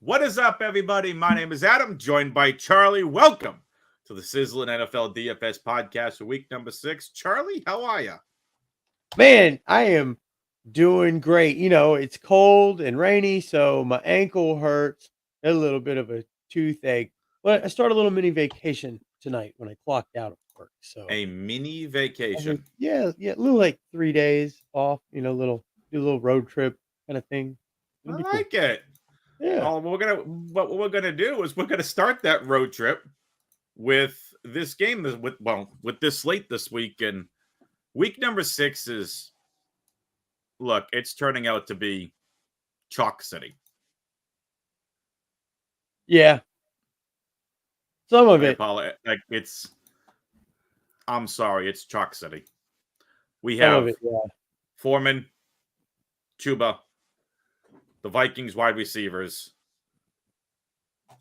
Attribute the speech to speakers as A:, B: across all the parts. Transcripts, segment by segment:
A: What is up, everybody? My name is Adam, joined by Charlie. Welcome to the Sizzlin NFL DFS podcast for week number 6. Charlie, how are you?
B: Man, I am doing great. It's cold and rainy, so my ankle hurts, a little bit of a toothache. But I started a little mini vacation tonight when I clocked out of work. So
A: A mini
B: I was,
A: vacation.
B: yeah, a little like 3 days off. Do a little road trip kind of thing.
A: I
B: It'll be cool.
A: like it.
B: Yeah,
A: What we're gonna do is we're gonna start that road trip with this game with this slate this week. And week number 6 is it's turning out to be Chalk City.
B: yeah. Some of
A: I
B: it.
A: apologize. I'm sorry, it's Chalk City. We
B: Some of
A: have
B: it. Yeah.
A: Foreman, Chuba, the Vikings wide receivers,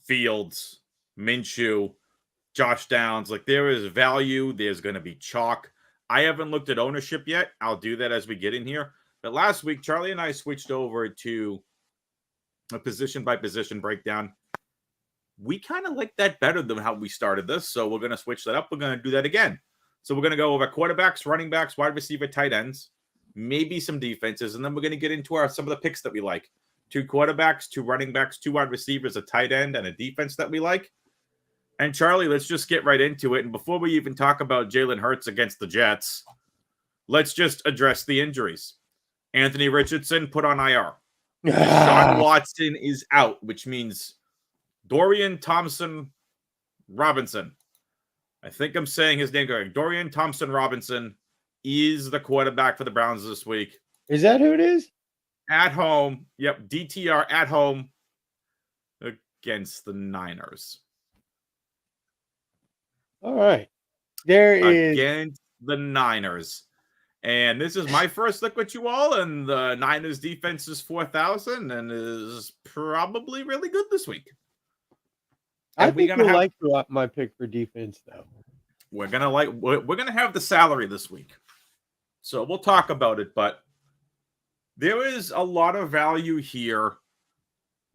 A: Fields, Minshew, Josh Downs. There is value. There's going to be chalk. I haven't looked at ownership yet. I'll do that as we get in here. But last week, Charlie and I switched over to a position by position breakdown. We kind of like that better than how we started this. So we're going to switch that up. We're going to do that again. So we're going to go over quarterbacks, running backs, wide receiver, tight ends, maybe some defenses. And then we're going to get into some of the picks that we like. 2 quarterbacks, 2 running backs, 2 wide receivers, a tight end, and a defense that we like. And Charlie, let's just get right into it. And before we even talk about Jalen Hurts against the Jets, let's just address the injuries. Anthony Richardson put on IR. Sean Watson is out, which means Dorian Thompson-Robinson. I think I'm saying his name correct. Dorian Thompson-Robinson is the quarterback for the Browns this week.
B: Is that who it is?
A: At home. Yep, DTR at home against the Niners.
B: All right. There is
A: against the Niners. And this is my first look with you all, and the Niners defense is 4,000 and is probably really good this week.
B: I think you'll like my pick for defense, though.
A: We're gonna have the salary this week, so we'll talk about it. But there is a lot of value here,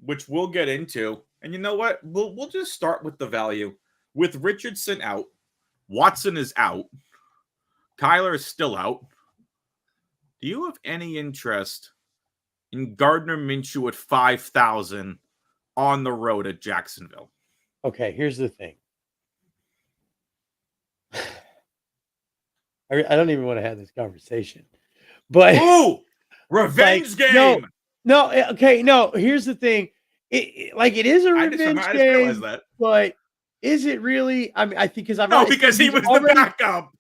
A: which we'll get into. And you know what? We'll just start with the value. With Richardson out, Watson is out, Kyler is still out. Do you have any interest in Gardner Minshew at 5,000 on the road at Jacksonville?
B: Okay, here's the thing. I don't even want to have this conversation. But
A: revenge game.
B: No, okay, no, here's the thing. It is a revenge game. I just realized that. But is it really? I mean, I think
A: because he was the backup.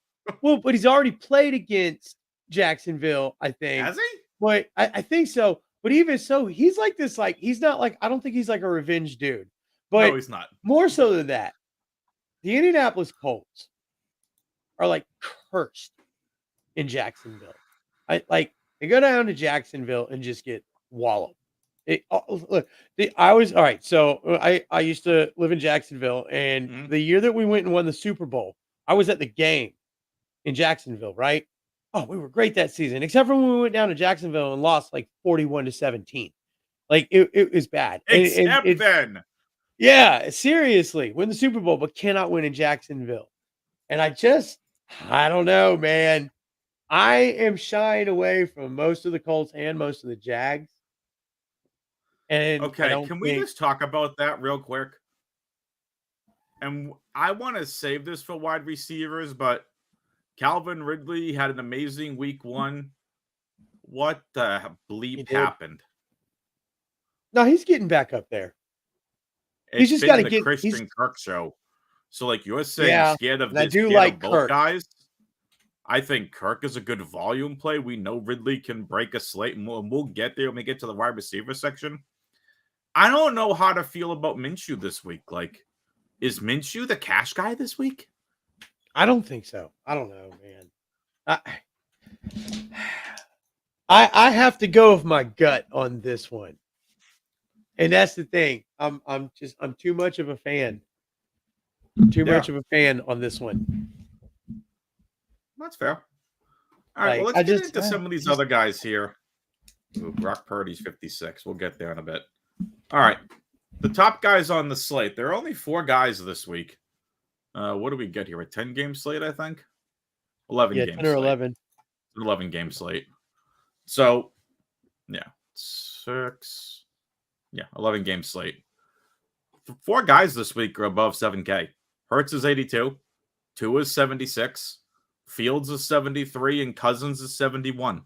B: Well, but he's already played against Jacksonville, I think.
A: Has he?
B: But I think so. But even so, he's like this. He's not I don't think he's like a revenge dude. But
A: no, he's not.
B: More so than that, the Indianapolis Colts are cursed in Jacksonville. They go down to Jacksonville and just get walloped. I was all right. So I used to live in Jacksonville, and the year that we went and won the Super Bowl, I was at the game in Jacksonville, right? Oh, we were great that season, except for when we went down to Jacksonville and lost 41-17. It was bad.
A: Then.
B: Yeah, seriously, win the Super Bowl, but cannot win in Jacksonville. And I don't know, man. I am shying away from most of the Colts and most of the Jags. And
A: okay, can we just talk about that real quick? And I want to save this for wide receivers, but Calvin Ridley had an amazing week 1. What the bleep happened?
B: No, he's getting back up there.
A: He's just got to get Christian Kirk show. So, you're saying scared of this? I do like both guys. I think Kirk is a good volume play. We know Ridley can break a slate, and we'll get there when we get to the wide receiver section. I don't know how to feel about Minshew this week. Is Minshew the cash guy this week?
B: I don't think so. I don't know, man. I have to go with my gut on this one. And that's the thing. I'm too much of a fan. Much of a fan on this one.
A: That's fair. All right, well, let's get into some of these other guys here. Ooh, Brock Purdy's 56. We'll get there in a bit. All right. the top guys on the slate, there are only 4 guys this week. What do we get here? A 10-game slate, I think? 11
B: Yeah,
A: game
B: 10 or
A: slate.
B: 11.
A: 11-game slate. So, yeah. 6. Yeah, 11-game slate. 4 guys this week are above 7K. Hurts is 82. Tua is 76. Fields is 73. And Cousins is 71.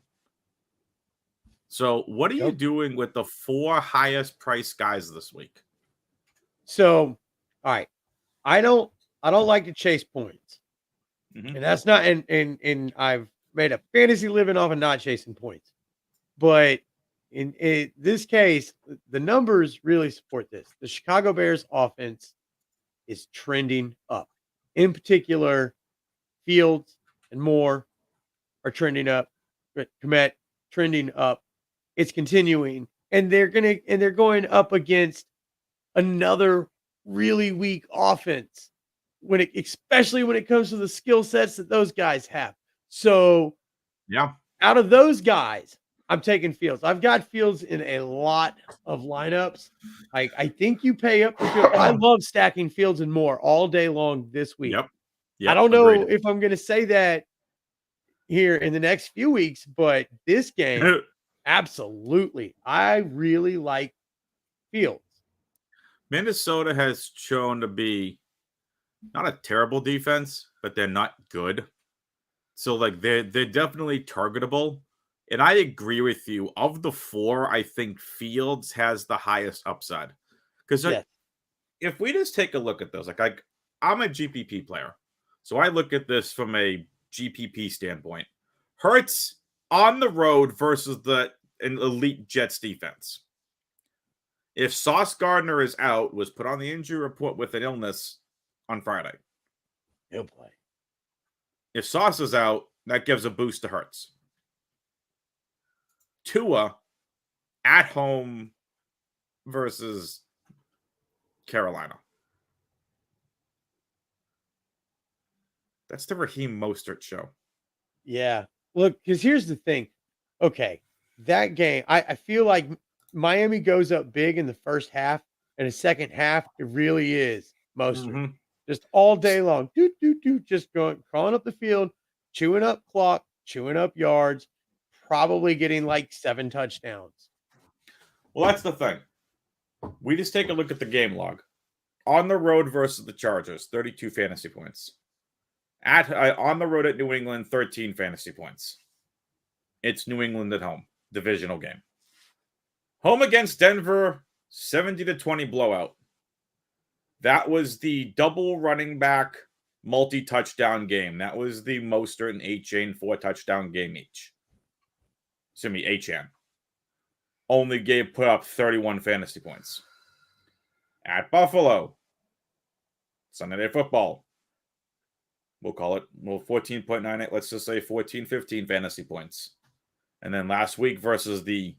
A: So, what are you doing with the 4 highest priced guys this week?
B: So, all right. I don't like to chase points.
A: Mm-hmm.
B: And that's not and I've made a fantasy living off of not chasing points. But in this case, the numbers really support this. The Chicago Bears offense is trending up. In particular, Fields and Moore are trending up. Komet trending up. It's continuing, and they're going up against another really weak offense especially when it comes to the skill sets that those guys have. So,
A: yeah,
B: out of those guys, I'm taking Fields. I've got Fields in a lot of lineups. I think you pay up for Fields. I love stacking Fields and Moore all day long this week.
A: Yep.
B: I don't know
A: agreed.
B: if I'm going to say that here in the next few weeks, but this game, absolutely. I really like Fields.
A: Minnesota has shown to be not a terrible defense, but they're not good. So like they're definitely targetable. And I agree with you. Of the 4, I think Fields has the highest upside. Because if we just take a look at those, I'm a GPP player. So I look at this from a GPP standpoint. Hurts on the road versus an elite Jets defense. If Sauce Gardner is out, was put on the injury report with an illness on Friday.
B: He'll play.
A: If Sauce is out, that gives a boost to Hurts. Tua at home versus Carolina. That's the Raheem Mostert show.
B: Yeah. Look, because here's the thing. Okay. That game, I feel like Miami goes up big in the first half, and the second half, it really is Mostert.
A: Mm-hmm.
B: Just all day long. Just crawling up the field, chewing up clock, chewing up yards, probably getting like 7 touchdowns.
A: Well, that's the thing. We just take a look at the game log. On the road versus the Chargers, 32 fantasy points. On the road at New England, 13 fantasy points. It's New England at home. Divisional game. Home against Denver, 70-20 blowout. That was the double running back multi-touchdown game. That was the Mostert and Achane 4-touchdown game each. Achane. Only put up 31 fantasy points. At Buffalo, Sunday Night Football. We'll call it 14.98. Let's just say 15 fantasy points. And then last week versus the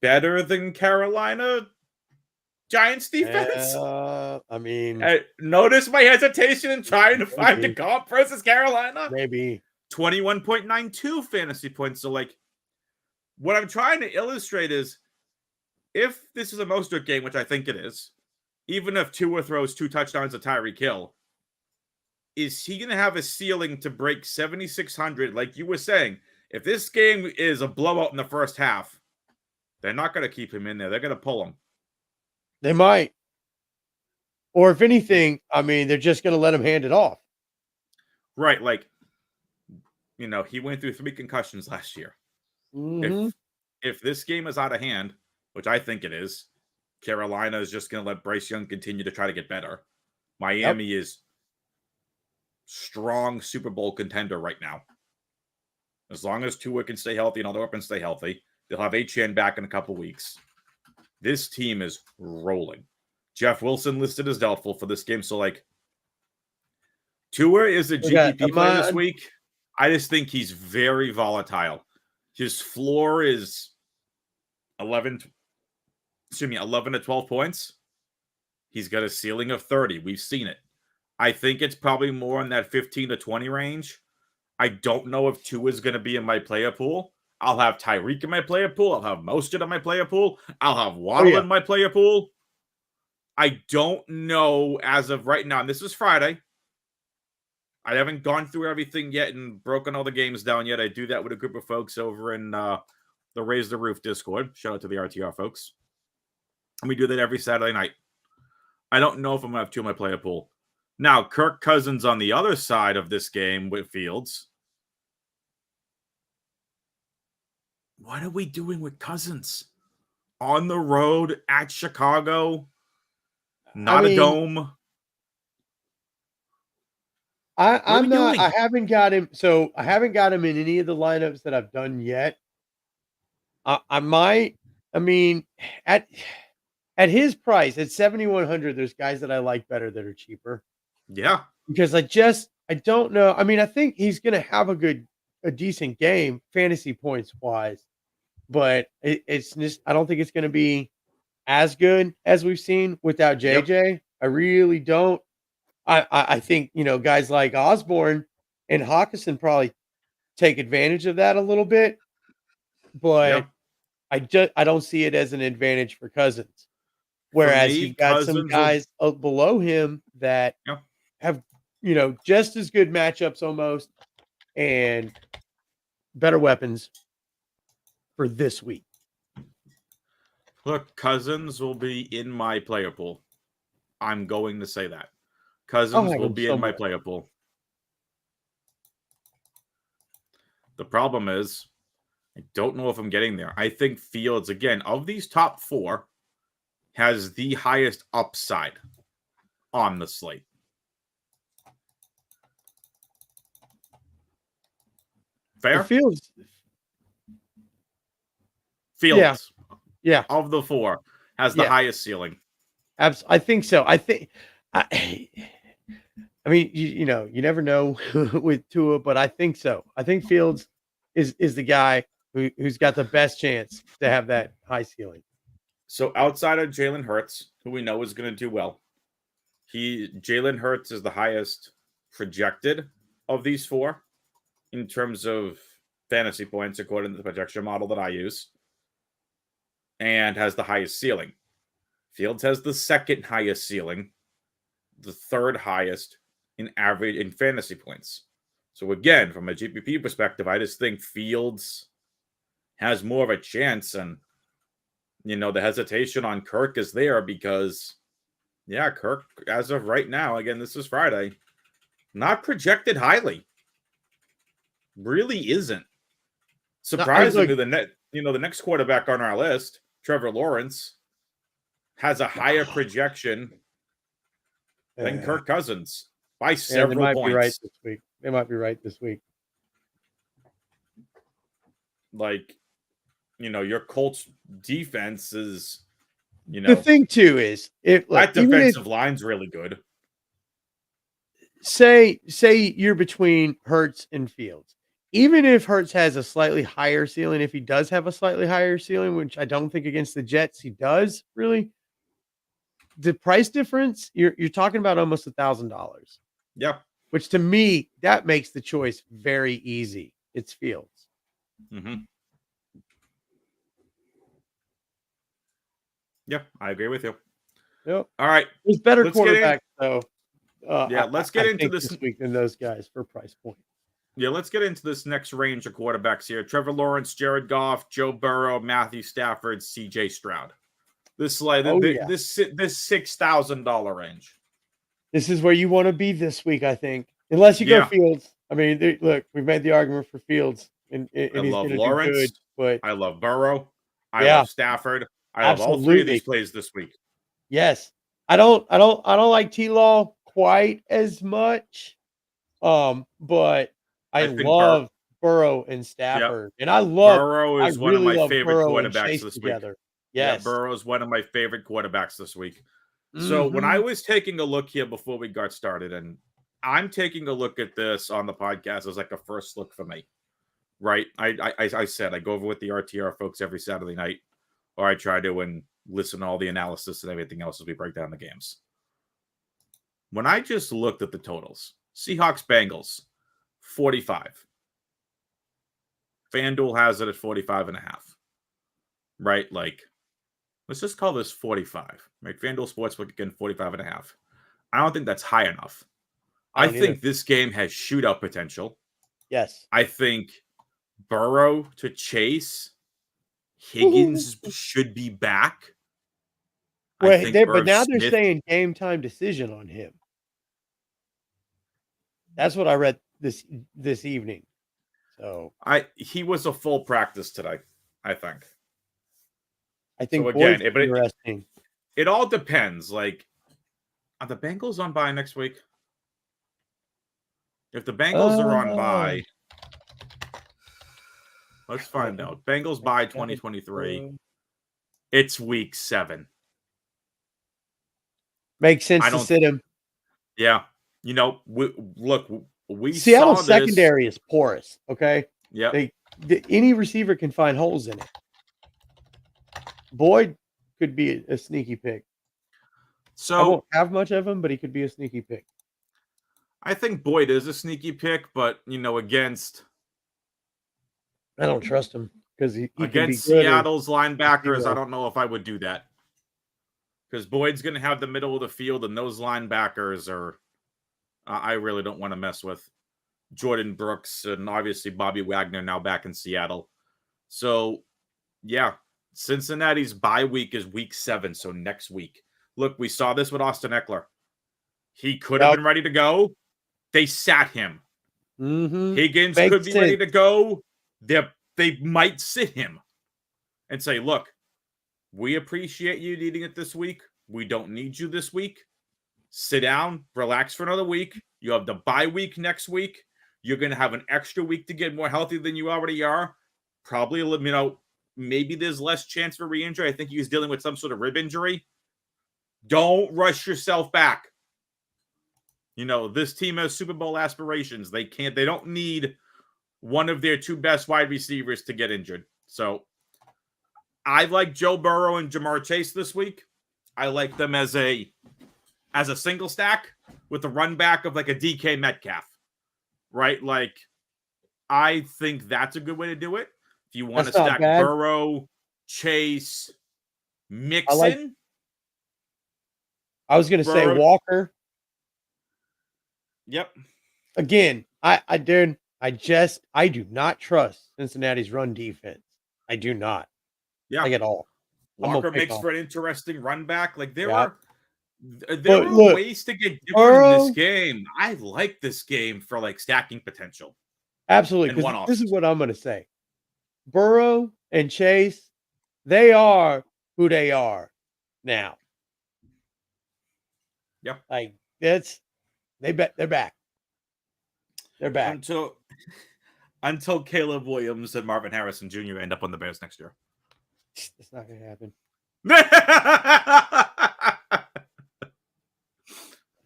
A: better than Carolina Giants defense.
B: I mean,
A: notice my hesitation in trying to find a comp versus Carolina.
B: Maybe
A: 21.92 fantasy points. So, like, what I'm trying to illustrate is if this is a Mostert game, which I think it is, even if Tua throws 2 touchdowns to Tyreek Hill, is he going to have a ceiling to break 7,600? Like you were saying, if this game is a blowout in the first half, they're not going to keep him in there. They're going to pull him.
B: They might. Or if anything, I mean, they're just going to let him hand it off.
A: Right. Like, he went through 3 concussions last year.
B: Mm-hmm.
A: If this game is out of hand, which I think it is, Carolina is just going to let Bryce Young continue to try to get better. Miami is strong Super Bowl contender right now. As long as Tua can stay healthy and all the weapons stay healthy, they'll have Achane back in a couple weeks. This team is rolling. Jeff Wilson listed as doubtful for this game. So, like, Tua is a GPP play this week. I just think he's very volatile. His floor is 11 to 12 points. He's got a ceiling of 30. We've seen it. I think it's probably more in that 15 to 20 range. I don't know if Tua is going to be in my player pool. I'll have Tyreek in my player pool. I'll have Mostert in my player pool. I'll have Waddle in my player pool. I don't know as of right now. And this is Friday. I haven't gone through everything yet and broken all the games down yet. I do that with a group of folks over in the Raise the Roof Discord. Shout out to the RTR folks. And we do that every Saturday night. I don't know if I'm going to have 2 in my player pool. Now, Kirk Cousins on the other side of this game with Fields. What are we doing with Cousins? On the road at Chicago? Not a dome?
B: I'm not. Doing? I haven't got him. So I haven't got him in any of the lineups that I've done yet. I might. I mean, at his price, at 7,100, there's guys that I like better that are cheaper.
A: Yeah,
B: because I don't know. I mean, I think he's going to have a decent game fantasy points wise, but it's just I don't think it's going to be as good as we've seen without JJ. Yep. I really don't. I think, guys like Osborne and Hawkinson probably take advantage of that a little bit, but yep. I don't see it as an advantage for Cousins. Whereas you've got some guys below him that have, just as good matchups almost and better weapons for this week.
A: Look, Cousins will be in my player pool. I'm going to say that. Cousins will be in my player pool. The problem is, I don't know if I'm getting there. I think Fields, again, of these top 4, has the highest upside on the slate. Fair?
B: Fields. Yeah.
A: Of the 4, has the highest ceiling.
B: I think so. I mean, you never know with Tua, but I think so. I think Fields is the guy who's got the best chance to have that high ceiling.
A: So outside of Jalen Hurts, who we know is going to do well, Jalen Hurts is the highest projected of these 4 in terms of fantasy points, according to the projection model that I use, and has the highest ceiling. Fields has the second highest ceiling, the third highest in average in fantasy points. So again, from a GPP perspective, I just think Fields has more of a chance, and the hesitation on Kirk is there because, Kirk, as of right now, again, this is Friday, not projected highly. Really isn't. Surprisingly, the next quarterback on our list, Trevor Lawrence, has a higher projection than Kirk Cousins by several points.
B: They might be right this week.
A: Like, your Colts defense is,
B: the thing too is
A: that defensive line's really good.
B: Say you're between Hurts and Fields. Even if Hurts has a slightly higher ceiling, if he does have a slightly higher ceiling, which I don't think against the Jets he does really, the price difference, you're talking about almost $1,000.
A: Yeah.
B: Which to me, that makes the choice very easy. It's Fields.
A: Mm-hmm. Yeah, I agree with you.
B: Yep.
A: All right.
B: There's better quarterbacks, though.
A: Let's get into this
B: week than those guys for price point.
A: Yeah, let's get into this next range of quarterbacks here. Trevor Lawrence, Jared Goff, Joe Burrow, Matthew Stafford, CJ Stroud. This $6,000 range.
B: This is where you want to be this week, I think. Unless you go Fields. I mean, look, we've made the argument for Fields, and
A: I love Lawrence,
B: do good, but
A: I love Burrow. I love Stafford. I love all 3 of these plays this week.
B: Yes. I don't like T-Law quite as much. But I love Burrow and Stafford. Yep. And
A: Burrow is one of my favorite quarterbacks this week.
B: Yes.
A: Yeah, Burrow is one of my favorite quarterbacks this week. Mm-hmm. So when I was taking a look here before we got started, and I'm taking a look at this on the podcast as like a first look for me, right? I said I go over with the RTR folks every Saturday night, or I try to and listen to all the analysis and everything else as we break down the games. When I just looked at the totals, Seahawks Bengals 45, FanDuel has it at 45.5. Right? Like, let's just call this 45. Right? FanDuel Sportsbook again, 45.5. I don't think that's high enough. I think this game has shootout potential.
B: Yes.
A: I think Burrow to Chase, Higgins should be back.
B: Wait, but now they're saying game time decision on him. That's what I read this evening. So
A: he was a full practice today, I think.
B: I think so again,
A: interesting. It all depends. Like, are the Bengals on bye next week? If the Bengals are on bye, let's find out. Bengals bye 2023. It's week 7.
B: Makes sense to sit him.
A: Yeah. You know, we
B: Seattle
A: saw
B: secondary is porous. Okay.
A: Yeah.
B: Any receiver can find holes in it. Boyd could be a sneaky pick.
A: So
B: I won't have much of him, but he could be a sneaky pick.
A: I think Boyd is a sneaky pick, but against
B: I don't trust him because he
A: against Seattle's linebackers. I don't know if I would do that because Boyd's going to have the middle of the field, and those linebackers are. I really don't want to mess with Jordan Brooks and obviously Bobby Wagner now back in Seattle. So, yeah, Cincinnati's bye week is week 7, so next week. Look, we saw this with Austin Eckler. He could have been ready to go. They sat him.
B: Mm-hmm.
A: Higgins could be ready to go. They might sit him and say, look, we appreciate you needing it this week. We don't need you this week. Sit down, relax for another week. You have the bye week next week. You're going to have an extra week to get more healthy than you already are. Probably, maybe there's less chance for re-injury. I think he was dealing with some sort of rib injury. Don't rush yourself back. This team has Super Bowl aspirations. They don't need one of their 2 best wide receivers to get injured. So I like Joe Burrow and Jamar Chase this week. I like them as a single stack with a run back of like a DK Metcalf, right? Like, I think that's a good way to do it. If you want to stack Burrow, Chase, Mixon.
B: I was going to say Walker.
A: Yep.
B: Again, I do not trust Cincinnati's run defense. I do not.
A: Yeah.
B: Like at all.
A: Walker makes for an interesting run back. Like there are ways to get different in this game. I like this game for like stacking potential.
B: Absolutely. Because this is what I'm going to say. Burrow and Chase, they are who they are now.
A: Yep.
B: Like they're back. They're back.
A: Until Caleb Williams and Marvin Harrison Jr. end up on the Bears next year.
B: It's not going to happen.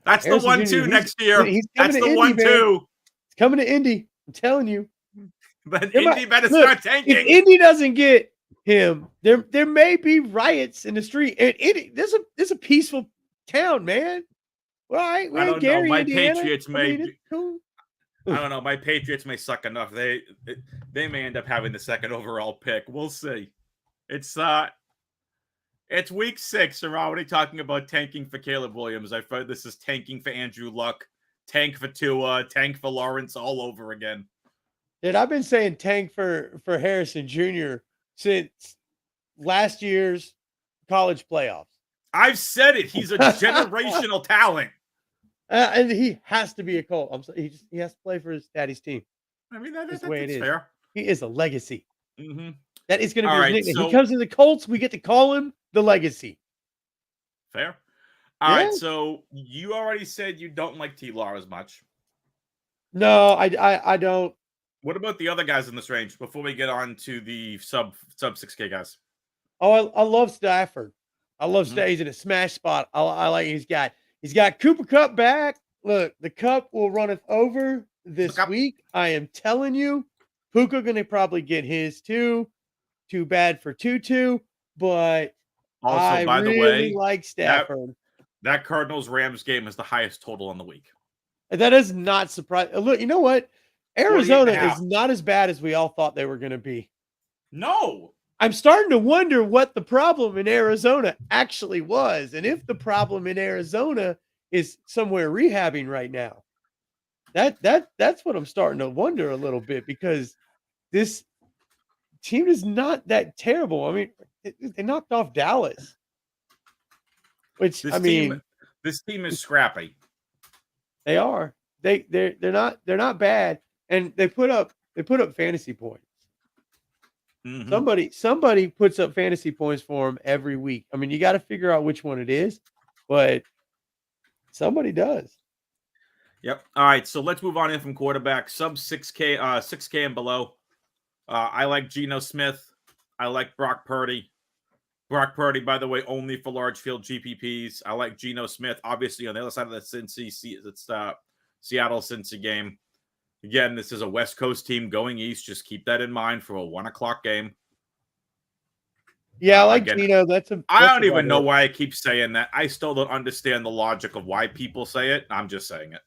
A: That's Harrison the 1-2 next year. That's the 1-2.
B: He's coming to Indy. I'm telling you.
A: But Indy better start tanking.
B: If Indy doesn't get him, there may be riots in the street. And there's a peaceful town, man. Well, I don't know.
A: My
B: Indiana.
A: Patriots may.
B: Cool.
A: I don't know. My Patriots may suck enough. They may end up having the 2nd overall pick. We'll see. It's week 6, and we're already talking about tanking for Caleb Williams. I've heard this is tanking for Andrew Luck, tank for Tua, tank for Lawrence all over again.
B: Dude, I've been saying tank for Harrison Jr. since last year's college playoffs.
A: I've said it. He's a generational talent.
B: And he has to be a Colt. He has to play for his daddy's team.
A: I mean, that's the way it is. Fair.
B: He is a legacy.
A: Mm-hmm.
B: That is going to be his nickname. So, he comes to the Colts. We get to call him the legacy.
A: Fair. All right. So you already said you don't like T-Law as much.
B: No, I don't.
A: What about the other guys in this range before we get on to the sub 6K guys?
B: Oh, I love Stafford. I love He's in a smash spot. I like he's got Cooper Kupp back. Look, the Cup will runneth over this week. I am telling you, Puka going to probably get his too. Too bad for Tutu, but also, I really like Stafford.
A: That Cardinals-Rams game is the highest total on the week.
B: That is not surprising. Look, you know what? Arizona is not as bad as we all thought they were going to be.
A: No.
B: I'm starting to wonder what the problem in Arizona actually was, and if the problem in Arizona is somewhere rehabbing right now. That's what I'm starting to wonder a little bit, because this team is not that terrible. I mean, they knocked off Dallas, which
A: this team is scrappy.
B: They are. They're not bad, and they put up fantasy points.
A: Mm-hmm.
B: Somebody puts up fantasy points for them every week. I mean, you got to figure out which one it is, but somebody does.
A: Yep. All right. So let's move on in from quarterback. Sub 6K, 6K and below. I like Geno Smith. I like Brock Purdy. Brock Purdy, by the way, only for large field GPPs. I like Geno Smith, obviously, on the other side of the Seattle-Cincy game. Again, this is a West Coast team going east. Just keep that in mind for a 1:00 game.
B: Yeah, I like Geno.
A: I don't even know why I keep saying that. I still don't understand the logic of why people say it. I'm just saying it.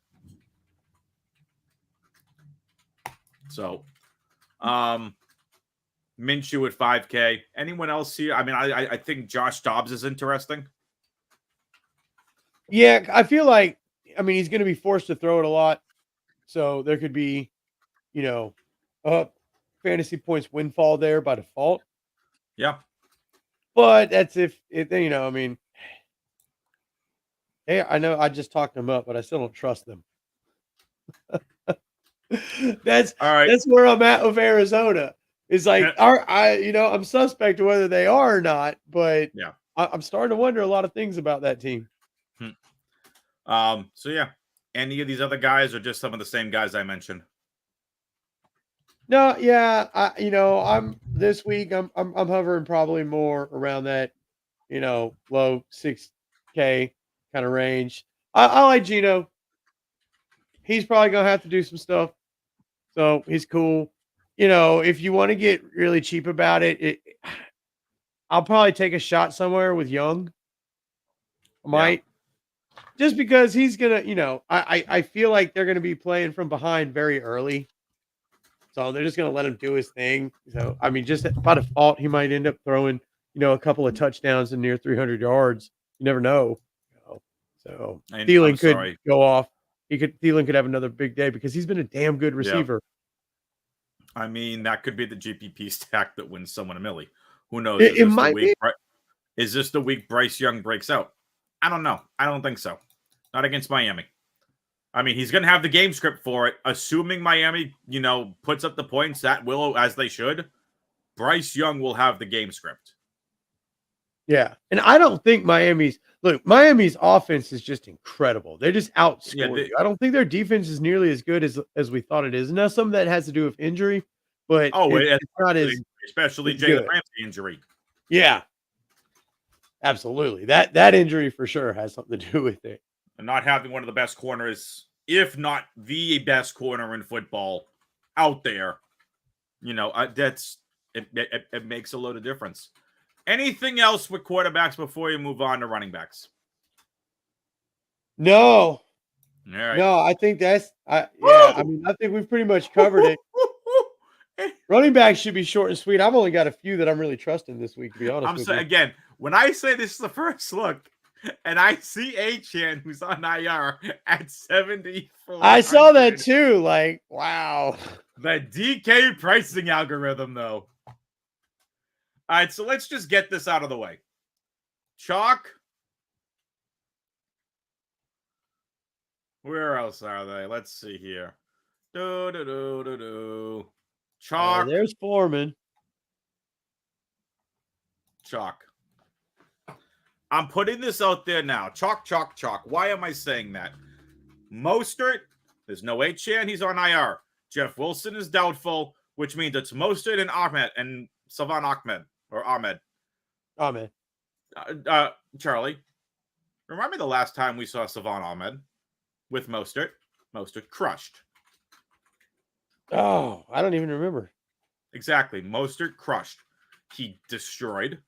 A: So, Minshew at 5K. Anyone else here? I mean, I think Josh Dobbs is interesting.
B: Yeah, I feel like, I mean, he's going to be forced to throw it a lot. So there could be, fantasy points windfall there by default.
A: Yeah.
B: But that's if I mean, hey, I know I just talked them up, but I still don't trust them. That's
A: all right.
B: That's where I'm at with Arizona. It's like, I'm suspect of whether they are or not, but
A: yeah,
B: I'm starting to wonder a lot of things about that team.
A: So yeah, any of these other guys are just some of the same guys I mentioned?
B: No, yeah, I'm this week. I'm hovering probably more around that, low 6K kind of range. I like Geno. He's probably gonna have to do some stuff, so he's cool. If you want to get really cheap about it, I'll probably take a shot somewhere with Young. I might. Just because he's gonna, I feel like they're gonna be playing from behind very early. So they're just gonna let him do his thing. So I mean, just by default, he might end up throwing, a couple of touchdowns in near 300 yards. You never know. So Thielen could go off. Thielen could have another big day because he's been a damn good receiver.
A: Yeah. I mean, that could be the GPP stack that wins someone a milli. Who knows?
B: It might be.
A: Is this the week Bryce Young breaks out? I don't know. I don't think so. Not against Miami. I mean, he's going to have the game script for it. Assuming Miami, puts up the points that will, as they should, Bryce Young will have the game script.
B: Yeah. And I don't think Miami's offense is just incredible. They're just outscoring you. I don't think their defense is nearly as good as we thought it is. Now, some of that has to do with injury, but it's not
A: especially Jalen Ramsey injury.
B: Yeah. Absolutely. That injury for sure has something to do with it.
A: And not having one of the best corners, if not the best corner in football out there, it makes a load of difference. Anything else with quarterbacks before you move on to running backs?
B: No.
A: All right.
B: No, I think I think we've pretty much covered it. Running backs should be short and sweet. I've only got a few that I'm really trusting this week, to be honest with you.
A: Again, when I say this is the first look, and I see Achane, who's on IR at 74.
B: I saw that too. Like, wow.
A: The DK pricing algorithm, though. All right, so let's just get this out of the way. Chalk. Where else are they? Let's see here. Chalk.
B: There's Foreman.
A: Chalk. I'm putting this out there now. Chalk, chalk, chalk. Why am I saying that? Mostert, there's no Achane. He's on IR. Jeff Wilson is doubtful, which means it's Mostert and Ahmed and Salvon Ahmed or Ahmed.
B: Ahmed.
A: Charlie, remind me the last time we saw Salvon Ahmed with Mostert. Mostert crushed.
B: Oh, I don't even remember.
A: Exactly. Mostert crushed. He destroyed.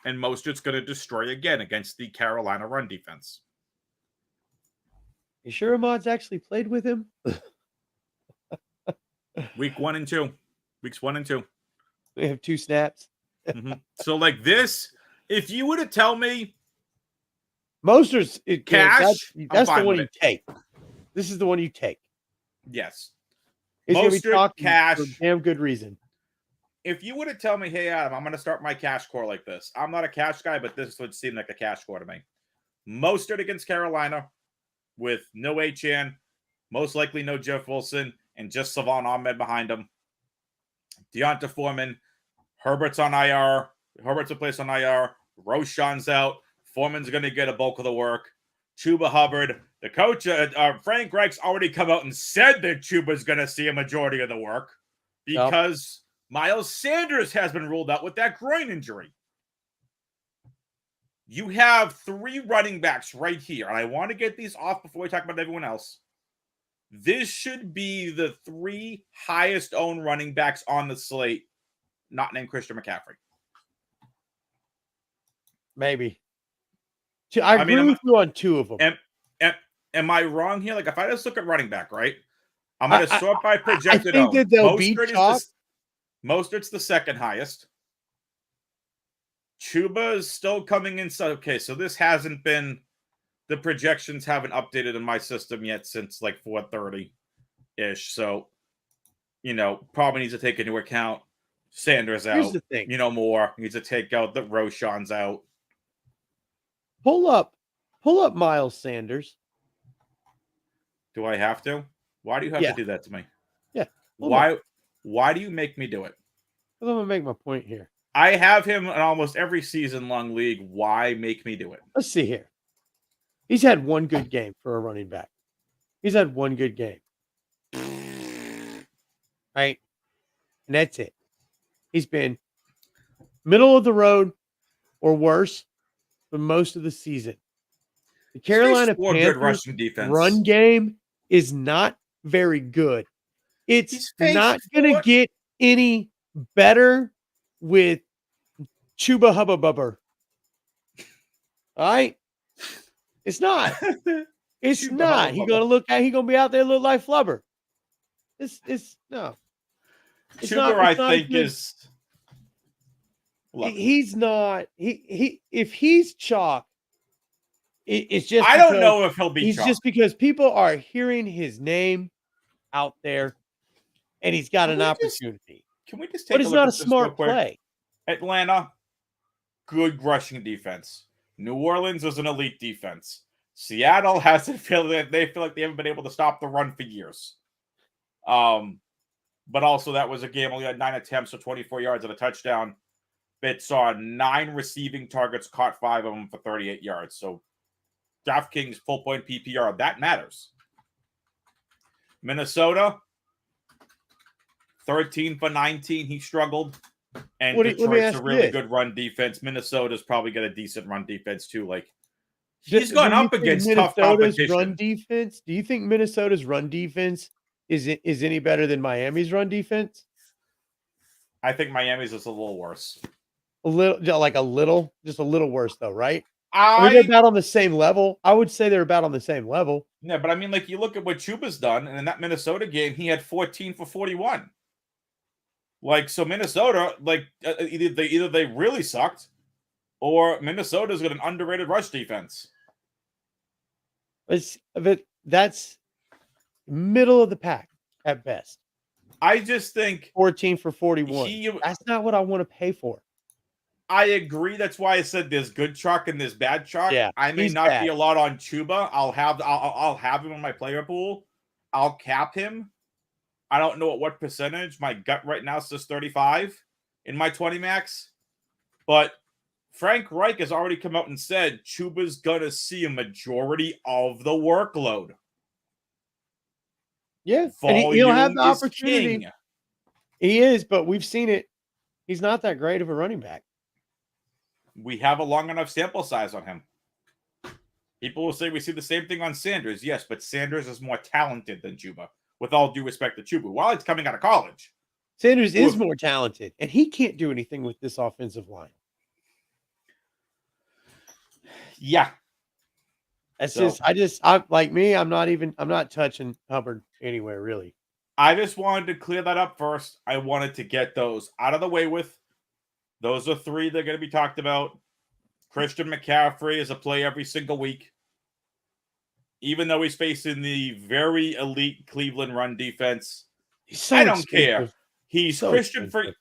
A: And Mostert's going to destroy again against the Carolina run defense.
B: You sure Ahmad's actually played with him?
A: Week 1 and 2. Weeks 1 and 2.
B: We have 2 snaps.
A: So like this, if you were to tell me
B: Moster's
A: cash,
B: that's the
A: fine
B: one
A: with
B: you take. This is the one you take.
A: yes.
B: He's going to be
A: Mostert,
B: talking
A: cash.
B: for damn good reason.
A: If you were to tell me, hey, Adam, I'm going to start my cash core like this. I'm not a cash guy, but this would seem like a cash core to me. Mostert against Carolina with no Achane, most likely no Jeff Wilson, and just Savon Ahmed behind him. Deonta Foreman, Herbert's on IR. Herbert's a place on IR. Roshan's out. Foreman's going to get a bulk of the work. Chuba Hubbard, the coach, Frank Reich's already come out and said that Chuba's going to see a majority of the work because Miles Sanders has been ruled out with that groin injury. You have 3 running backs right here, and I want to get these off before we talk about everyone else. This should be the 3 highest owned running backs on the slate, not named Christian McCaffrey.
B: Maybe. I agree with you on 2 of them.
A: Am I wrong here? Like, if I just look at running back, right? I'm going to sort by projected
B: I think that they'll beat
A: Mostert's the second highest. Chuba is still coming in. So, okay, so this hasn't been, the projections haven't updated in my system yet since like 4:30-ish. So, probably needs to take into account Sanders out.
B: Here's the thing.
A: More. Needs to take out that Roshan's out.
B: Pull up Miles Sanders.
A: Do I have to? Why do you have to do that to me?
B: Yeah.
A: Why do you make me do it?
B: I'm going to make my point here.
A: I have him in almost every season-long league. Why make me do it?
B: Let's see here. He's had 1 good game for a running back. He's had 1 good game. Right? And that's it. He's been middle of the road or worse for most of the season. The Carolina Panthers
A: rushing defense.
B: Run game is not very good. It's not going to get any better with Chuba Hubba Bubber. All right? It's not. It's not. He's going to be out there look like Flubber. It's no.
A: It's Chuba, I think, is.
B: He's not. If he's chalk, it's just.
A: I don't know if he'll be.
B: He's
A: chalk.
B: Just because people are hearing his name out there, and he's got an opportunity.
A: Can we just take?
B: But it's not a smart play.
A: Atlanta, good rushing defense. New Orleans was an elite defense. Seattle hasn't feel like they haven't been able to stop the run for years. But also that was a game only had 9 attempts for 24 yards and a touchdown. It saw 9 receiving targets, caught 5 of them for 38 yards. So DraftKings full point PPR, that matters. Minnesota, 13 for 19. He struggled. And Detroit's a really good run defense. Minnesota's probably got a decent run defense too. Like he's gone up against tough competition.
B: Run defense. Do you think Minnesota's run defense is any better than Miami's run defense?
A: I think Miami's is a little worse.
B: A little worse though, right? They're about on the same level. I would say they're about on the same level.
A: Yeah, but I mean, like you look at what Chuba's done, and in that Minnesota game, he had 14 for 41. Like, so Minnesota, like either they really sucked, or Minnesota's got an underrated rush defense.
B: That's middle of the pack at best.
A: I just think
B: 14 for 41. That's not what I want to pay for.
A: I agree. That's why I said there's good chalk and there's bad chalk.
B: Yeah,
A: I may not be a lot on Chuba. I'll have him in my player pool. I'll cap him. I don't know at what percentage. My gut right now says 35 in my 20 max. But Frank Reich has already come out and said Chuba's going to see a majority of the workload.
B: Yeah, and he'll have the opportunity. King. He is, but we've seen it. He's not that great of a running back.
A: We have a long enough sample size on him. People will say we see the same thing on Sanders. Yes, but Sanders is more talented than Chuba. With all due respect to Chuba, while it's coming out of college.
B: Sanders is more talented, and he can't do anything with this offensive line.
A: Yeah.
B: I'm not touching Hubbard anywhere, really.
A: I just wanted to clear that up first. I wanted to get those out of the way with. Those are three that are going to be talked about. Christian McCaffrey is a play every single week. Even though he's facing the very elite Cleveland run defense,
B: So
A: I don't care.
B: expensive.
A: He's
B: So
A: Christian
B: expensive.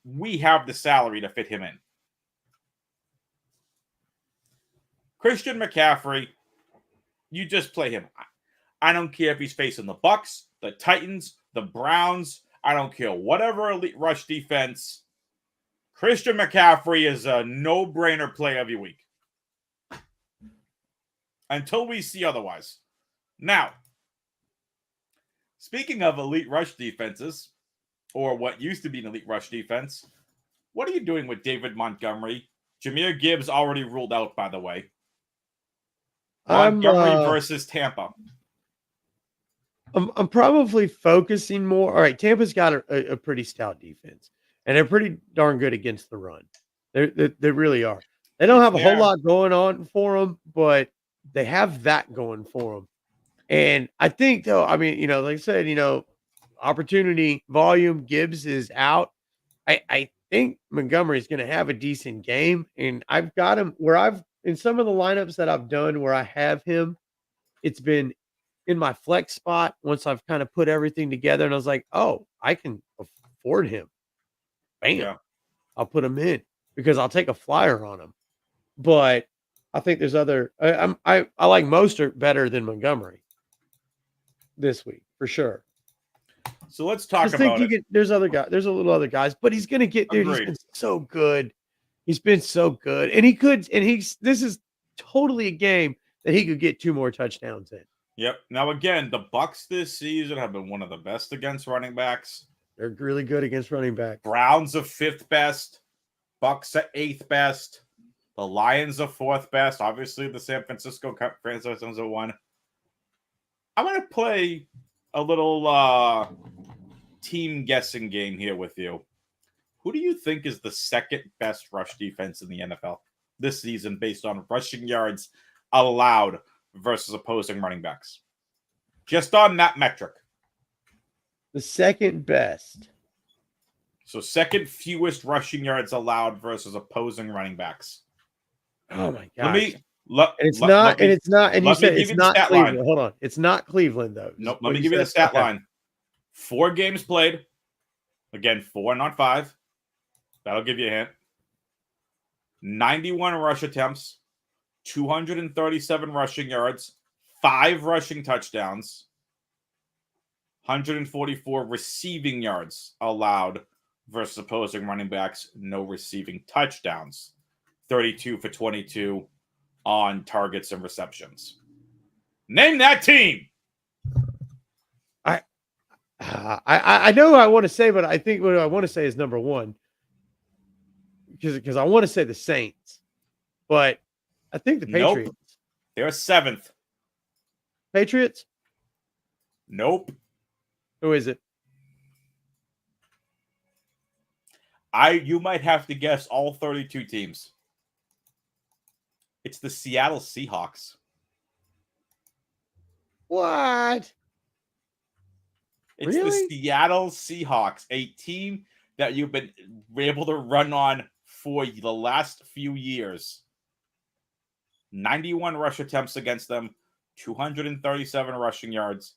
A: we have the salary to fit him in. Christian McCaffrey, you just play him. I don't care if he's facing the Bucks, the Titans, the Browns. I don't care. Whatever elite rush defense, Christian McCaffrey is a no-brainer play every week. Until we see otherwise. Now, speaking of elite rush defenses, or what used to be an elite rush defense, what are you doing with David Montgomery? Jahmyr Gibbs already ruled out, by the way. Montgomery versus Tampa.
B: I'm probably focusing more. All right, Tampa's got a pretty stout defense, and they're pretty darn good against the run. They really are. They don't have a whole lot going on for them, but they have that going for them. And I think, though, I mean, like I said, opportunity, volume, Gibbs is out. I think Montgomery's going to have a decent game, and I've got him where in some of the lineups that I've done where I have him, it's been in my flex spot once I've kind of put everything together, and I was like, oh, I can afford him. Bam. Yeah. I'll put him in because I'll take a flyer on him. But I think there's other. I like Mostert better than Montgomery this week for sure.
A: So let's talk about it.
B: There's other guys. There's a little other guys, but he's going to get there. He's been so good. He's been so good, and this is totally a game that he could get 2 more touchdowns in.
A: Yep. Now again, the Bucks this season have been one of the best against running backs.
B: They're really good against running backs.
A: Browns are 5th best. Bucks are 8th best. The Lions are 4th best. Obviously, the San Francisco franchise are 1. I'm going to play a little team guessing game here with you. Who do you think is the 2nd best rush defense in the NFL this season based on rushing yards allowed versus opposing running backs? Just on that metric.
B: The 2nd best.
A: So 2nd fewest rushing yards allowed versus opposing running backs.
B: Oh my god!
A: It's not.
B: And you said it's not Cleveland. Hold on, it's not Cleveland though.
A: Nope. Let me give you the stat line. 4 games played. Again, 4, not 5. That'll give you a hint. 91 rush attempts, 237 rushing yards, 5 rushing touchdowns, 144 receiving yards allowed versus opposing running backs, no receiving touchdowns. 32 for 22 on targets and receptions. Name that team.
B: I know what I want to say, but I think what I want to say is number 1 because I want to say the Saints, but I think the Patriots.
A: Nope. They're 7th.
B: Patriots?
A: Nope.
B: Who is it?
A: You might have to guess all 32 teams. It's the Seattle Seahawks.
B: What?
A: It's really? The Seattle Seahawks, a team that you've been able to run on for the last few years. 91 rush attempts against them, 237 rushing yards,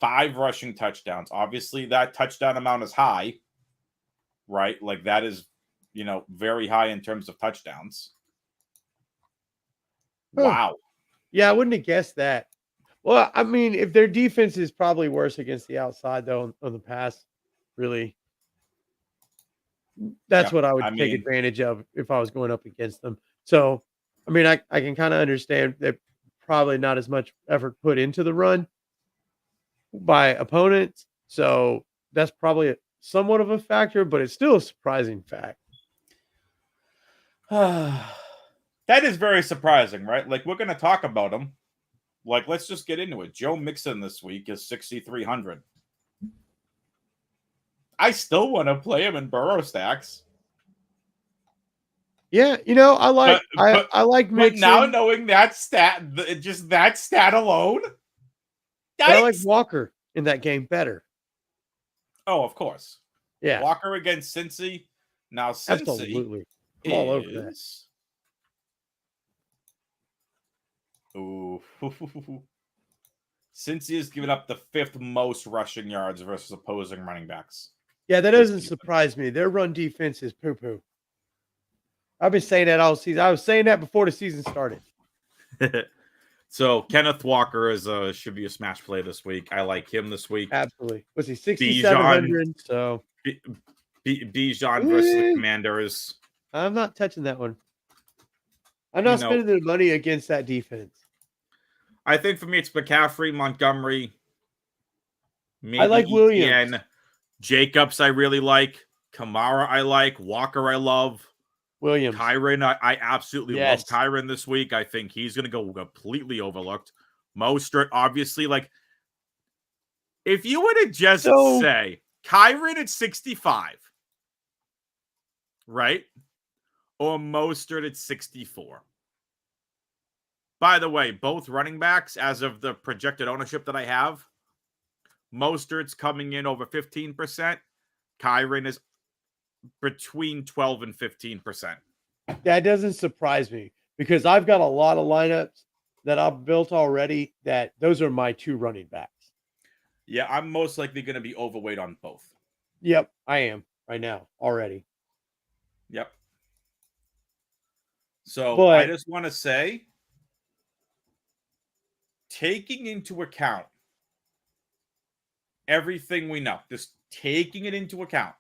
A: 5 rushing touchdowns. Obviously, that touchdown amount is high, right? Like that is, very high in terms of touchdowns. Wow.
B: Yeah, I wouldn't have guessed that. Well, I mean, if their defense is probably worse against the outside, though, on the pass, really, that's what I would take advantage of if I was going up against them. So, I mean, I can kind of understand that probably not as much effort put into the run by opponents. So that's probably somewhat of a factor, but it's still a surprising fact.
A: That is very surprising, right? Like, we're going to talk about them. Like, let's just get into it. Joe Mixon this week is 6,300. I still want to play him in Burrow stacks.
B: Yeah, I like Mixon.
A: But now knowing that stat, just that stat alone,
B: I like Walker in that game better.
A: Oh, of course.
B: Yeah,
A: Walker against Cincy. Now, Cincy
B: absolutely. I'm all over that.
A: is. Ooh. Cincy has given up the 5th most rushing yards versus opposing running backs.
B: Yeah, that
A: This
B: doesn't
A: season.
B: surprise me. Their run defense is poo-poo. I've been saying that all season. I was saying that before the season started.
A: So Kenneth Walker should be a smash play this week. I like him this week.
B: Absolutely. Was he
A: Bijan
B: 6,700? So
A: Bijan versus the Commanders.
B: I'm not touching that one. I'm not spending the money against that defense.
A: I think for me, it's McCaffrey, Montgomery. Maybe
B: I like Williams.
A: Etienne. Jacobs, I really like. Kamara, I like. Walker, I love.
B: Williams.
A: Kyron, I absolutely love Kyron this week. I think he's going to go completely overlooked. Mostert, obviously, like, if you were to just say Kyron at 65, right? Or Mostert at 64. By the way, both running backs, as of the projected ownership that I have, Mostert's coming in over 15%. Kyron is between 12 and 15%.
B: That doesn't surprise me because I've got a lot of lineups that I've built already that those are my 2 running backs.
A: Yeah, I'm most likely going to be overweight on both.
B: Yep, I am right now already.
A: Yep. So I just want to say, taking into account everything we know, just taking it into account,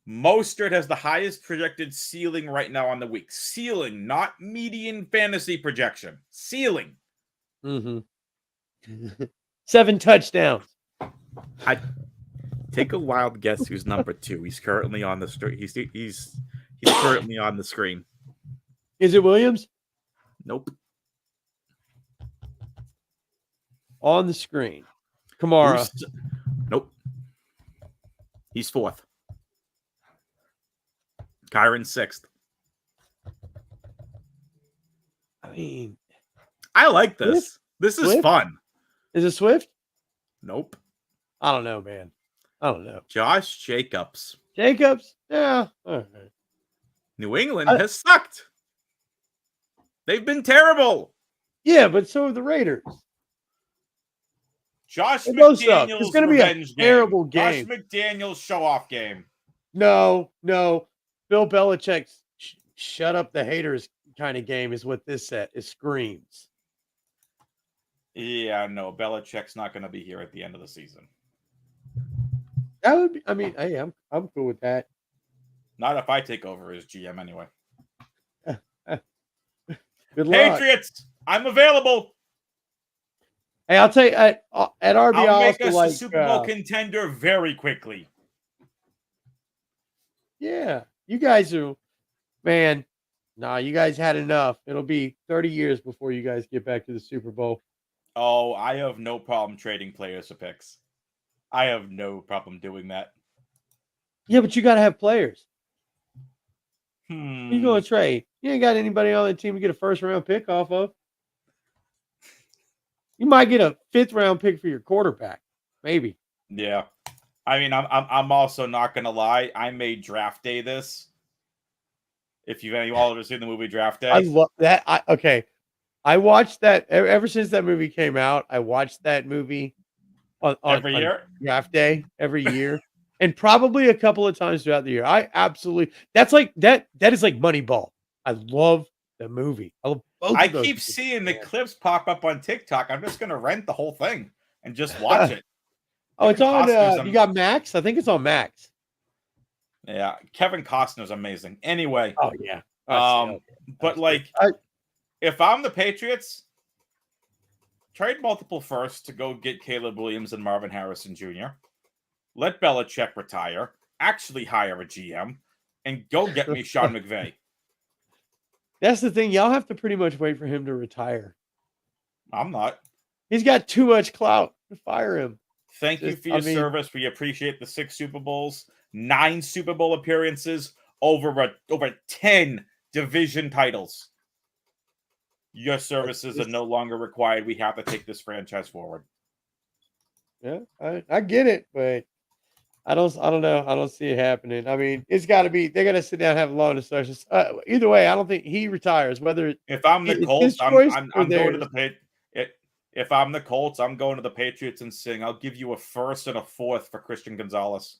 A: Mostert has the highest projected ceiling right now on the week. Ceiling, not median fantasy projection. Ceiling.
B: Mm-hmm. 7 touchdowns.
A: I take a wild guess who's number 2. He's currently on the street. He's currently on the screen.
B: Is it Williams?
A: Nope.
B: On the screen. Kamara.
A: Nope. He's 4th. Kyron 6th.
B: I mean,
A: I like this.
B: Swift?
A: This is fun.
B: Is it Swift?
A: Nope.
B: I don't know, man. I don't know.
A: Josh Jacobs.
B: Jacobs? Yeah. All right.
A: New England has sucked. They've been terrible.
B: Yeah, but so have the Raiders.
A: Josh McDaniels.
B: It's going to be a terrible game.
A: Josh McDaniels show-off game.
B: No. Bill Belichick's shut up the haters kind of game is what this set is. Screams.
A: Yeah, no, Belichick's not going to be here at the end of the season.
B: That would be. I mean, hey, I'm cool with that.
A: Not if I take over as GM anyway.
B: Good luck.
A: Patriots, I'm available.
B: Hey, I'll tell you at RB.
A: I'll make us a Super Bowl contender very quickly.
B: Yeah, you guys are, man. Nah, you guys had enough. It'll be 30 years before you guys get back to the Super Bowl.
A: Oh, I have no problem trading players for picks. I have no problem doing that.
B: Yeah, but you got to have players.
A: You
B: You going to trade? You ain't got anybody on the team to get a 1st-round pick off of. You might get a 5th-round pick for your quarterback, maybe.
A: Yeah, I mean, I'm also not gonna lie. I made Draft Day this. If you've all ever seen the movie Draft Day,
B: I love that. I watched that ever since that movie came out. I watched that movie on
A: every year,
B: Draft Day every year, and probably a couple of times throughout the year. I absolutely that's like that. That is like Moneyball. I love the movie. I love both.
A: I keep seeing the clips pop up on TikTok. I'm just gonna rent the whole thing and just watch it.
B: Oh, it's on. You got Max? I think it's on Max.
A: Yeah, Kevin Costner's amazing. Anyway.
B: Oh yeah.
A: But like, if I'm the Patriots, trade multiple first to go get Caleb Williams and Marvin Harrison Jr. Let Belichick retire. Actually hire a GM and go get me Sean McVay.
B: That's the thing. Y'all have to pretty much wait for him to retire.
A: I'm not.
B: He's got too much clout to fire him.
A: Thank you for your service. We appreciate the 6 Super Bowls, 9 Super Bowl appearances, over 10 division titles. Your services are no longer required. We have to take this franchise forward.
B: Yeah, I get it, but I don't know. I don't see it happening. I mean, it's got to be. They got to sit down and have a long discussion. Either way, I don't think he retires. Whether
A: If I'm the
B: it's
A: Colts,
B: his choice or
A: I'm going to
B: theirs.
A: the If I'm the Colts, I'm going to the Patriots and saying I'll give you a first and a fourth for Christian Gonzalez.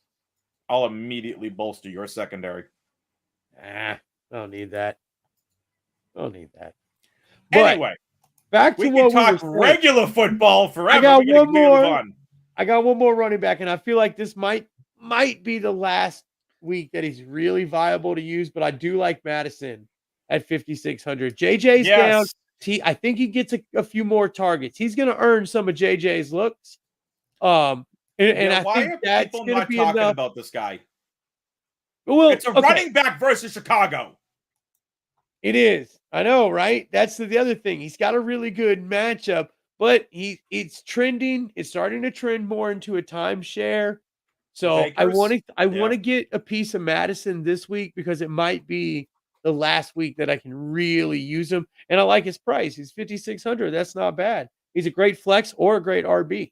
A: I'll immediately bolster your secondary.
B: I don't need that. I don't need that. But
A: Anyway,
B: back to
A: we can
B: what we were
A: talk
B: saying.
A: regular football forever.
B: I got
A: We gotta
B: one more.
A: move on.
B: I got one more running back, and I feel like this might be the last week that he's really viable to use. But I do like Madison at 5,600. JJ's down.
A: Yes.
B: I think he gets a few more targets. He's going to earn some of JJ's looks. And I
A: Why
B: think
A: are
B: that's
A: people
B: going to
A: not
B: be
A: talking
B: enough.
A: about this guy?
B: Well,
A: It's a running back versus Chicago.
B: It is. I know, right? That's the other thing. He's got a really good matchup, but it's trending. It's starting to trend more into a timeshare. So I want to get a piece of Madison this week because it might be the last week that I can really use him. And I like his price. He's 5,600. That's not bad. He's a great flex or a great RB.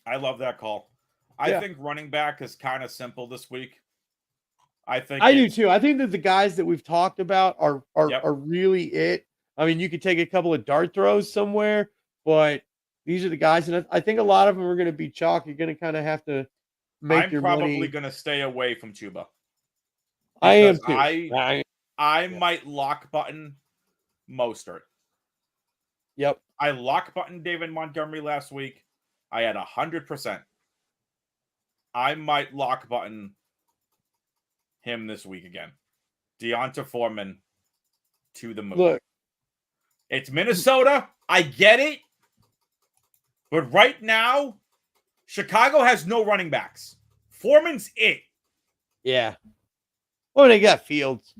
A: I love that call. I think running back is kind of simple this week. I do
B: too. I think that the guys that we've talked about are really it. I mean, you could take a couple of dart throws somewhere, but these are the guys, and I think a lot of them are going to be chalk. You're going to kind of have to make your money.
A: I'm probably going to stay away from Chuba.
B: I am too.
A: I might lock button Mostert.
B: Yep.
A: I lock button David Montgomery last week. I had 100%. I might lock button him this week again. Deonta Foreman to the moon.
B: Look,
A: it's Minnesota. I get it. But right now, Chicago has no running backs. Foreman's it.
B: Yeah. Well, they got Fields.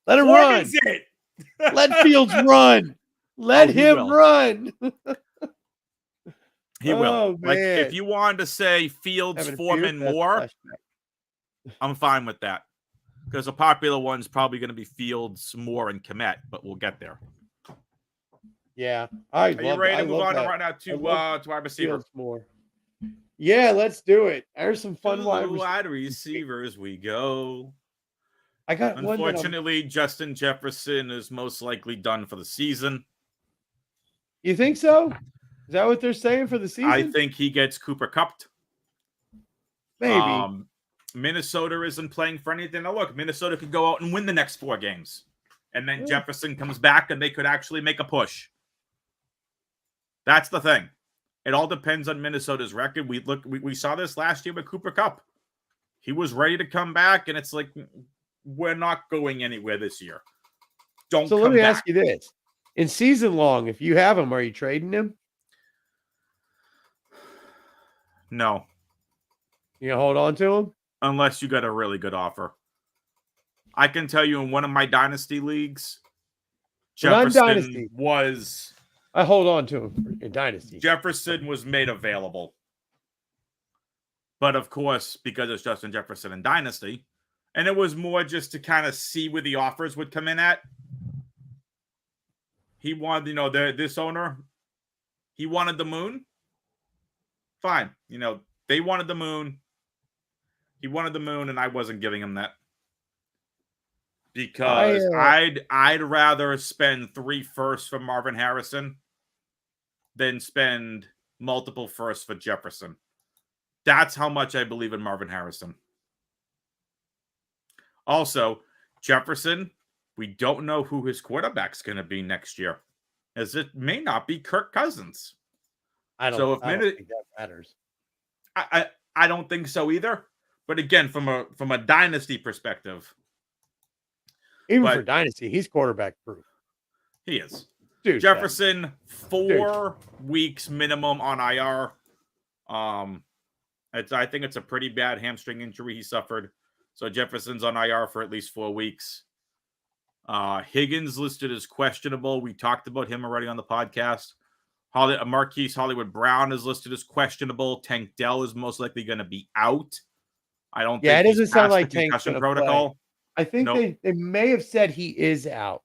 B: Let him
A: Foreman's
B: run.
A: It.
B: Let Fields run. Let him run.
A: He will. Like, if you wanted to say Fields, Foreman more, I'm fine with that. Because a popular one's probably going to be Fields, Moore, and Kmet, but we'll get there.
B: Yeah.
A: Are you ready to move on right now to wide receiver?
B: More. Yeah, let's do it. There's some fun
A: wide receivers we go.
B: I got
A: Unfortunately, Justin Jefferson is most likely done for the season.
B: You think so? Is that what they're saying for the season?
A: I think he gets Cooper Kupped.
B: Maybe.
A: Minnesota isn't playing for anything. Now, look, Minnesota could go out and win the next 4 games. And then Jefferson comes back and they could actually make a push. That's the thing. It all depends on Minnesota's record. We saw this last year with Cooper Kupp. He was ready to come back, and it's like, we're not going anywhere this year.
B: So let me ask you this. In season long, if you have him, are you trading him?
A: No.
B: You gonna hold on to him?
A: Unless you got a really good offer. I can tell you in one of my dynasty leagues, Jefferson was...
B: I hold on to him in dynasty.
A: Jefferson was made available. But of course, because it's Justin Jefferson in dynasty, and it was more just to kind of see where the offers would come in at. He wanted, this owner, he wanted the moon. Fine. They wanted the moon. He wanted the moon, and I wasn't giving him that. Because I'd rather spend 3 firsts for Marvin Harrison than spend multiple firsts for Jefferson. That's how much I believe in Marvin Harrison. Also, Jefferson, we don't know who his quarterback's going to be next year, as it may not be Kirk Cousins.
B: I don't think that matters.
A: I don't think so either. But again, from a dynasty perspective,
B: for dynasty, he's quarterback proof.
A: He is. Dude, Jefferson, 4 weeks minimum on IR. I think it's a pretty bad hamstring injury he suffered. So Jefferson's on IR for at least 4 weeks. Higgins listed as questionable. We talked about him already on the podcast. Marquise Hollywood Brown is listed as questionable. Tank Dell is most likely going to be out. I don't think
B: it doesn't sound like
A: Tank's protocol.
B: I think they may have said he is out.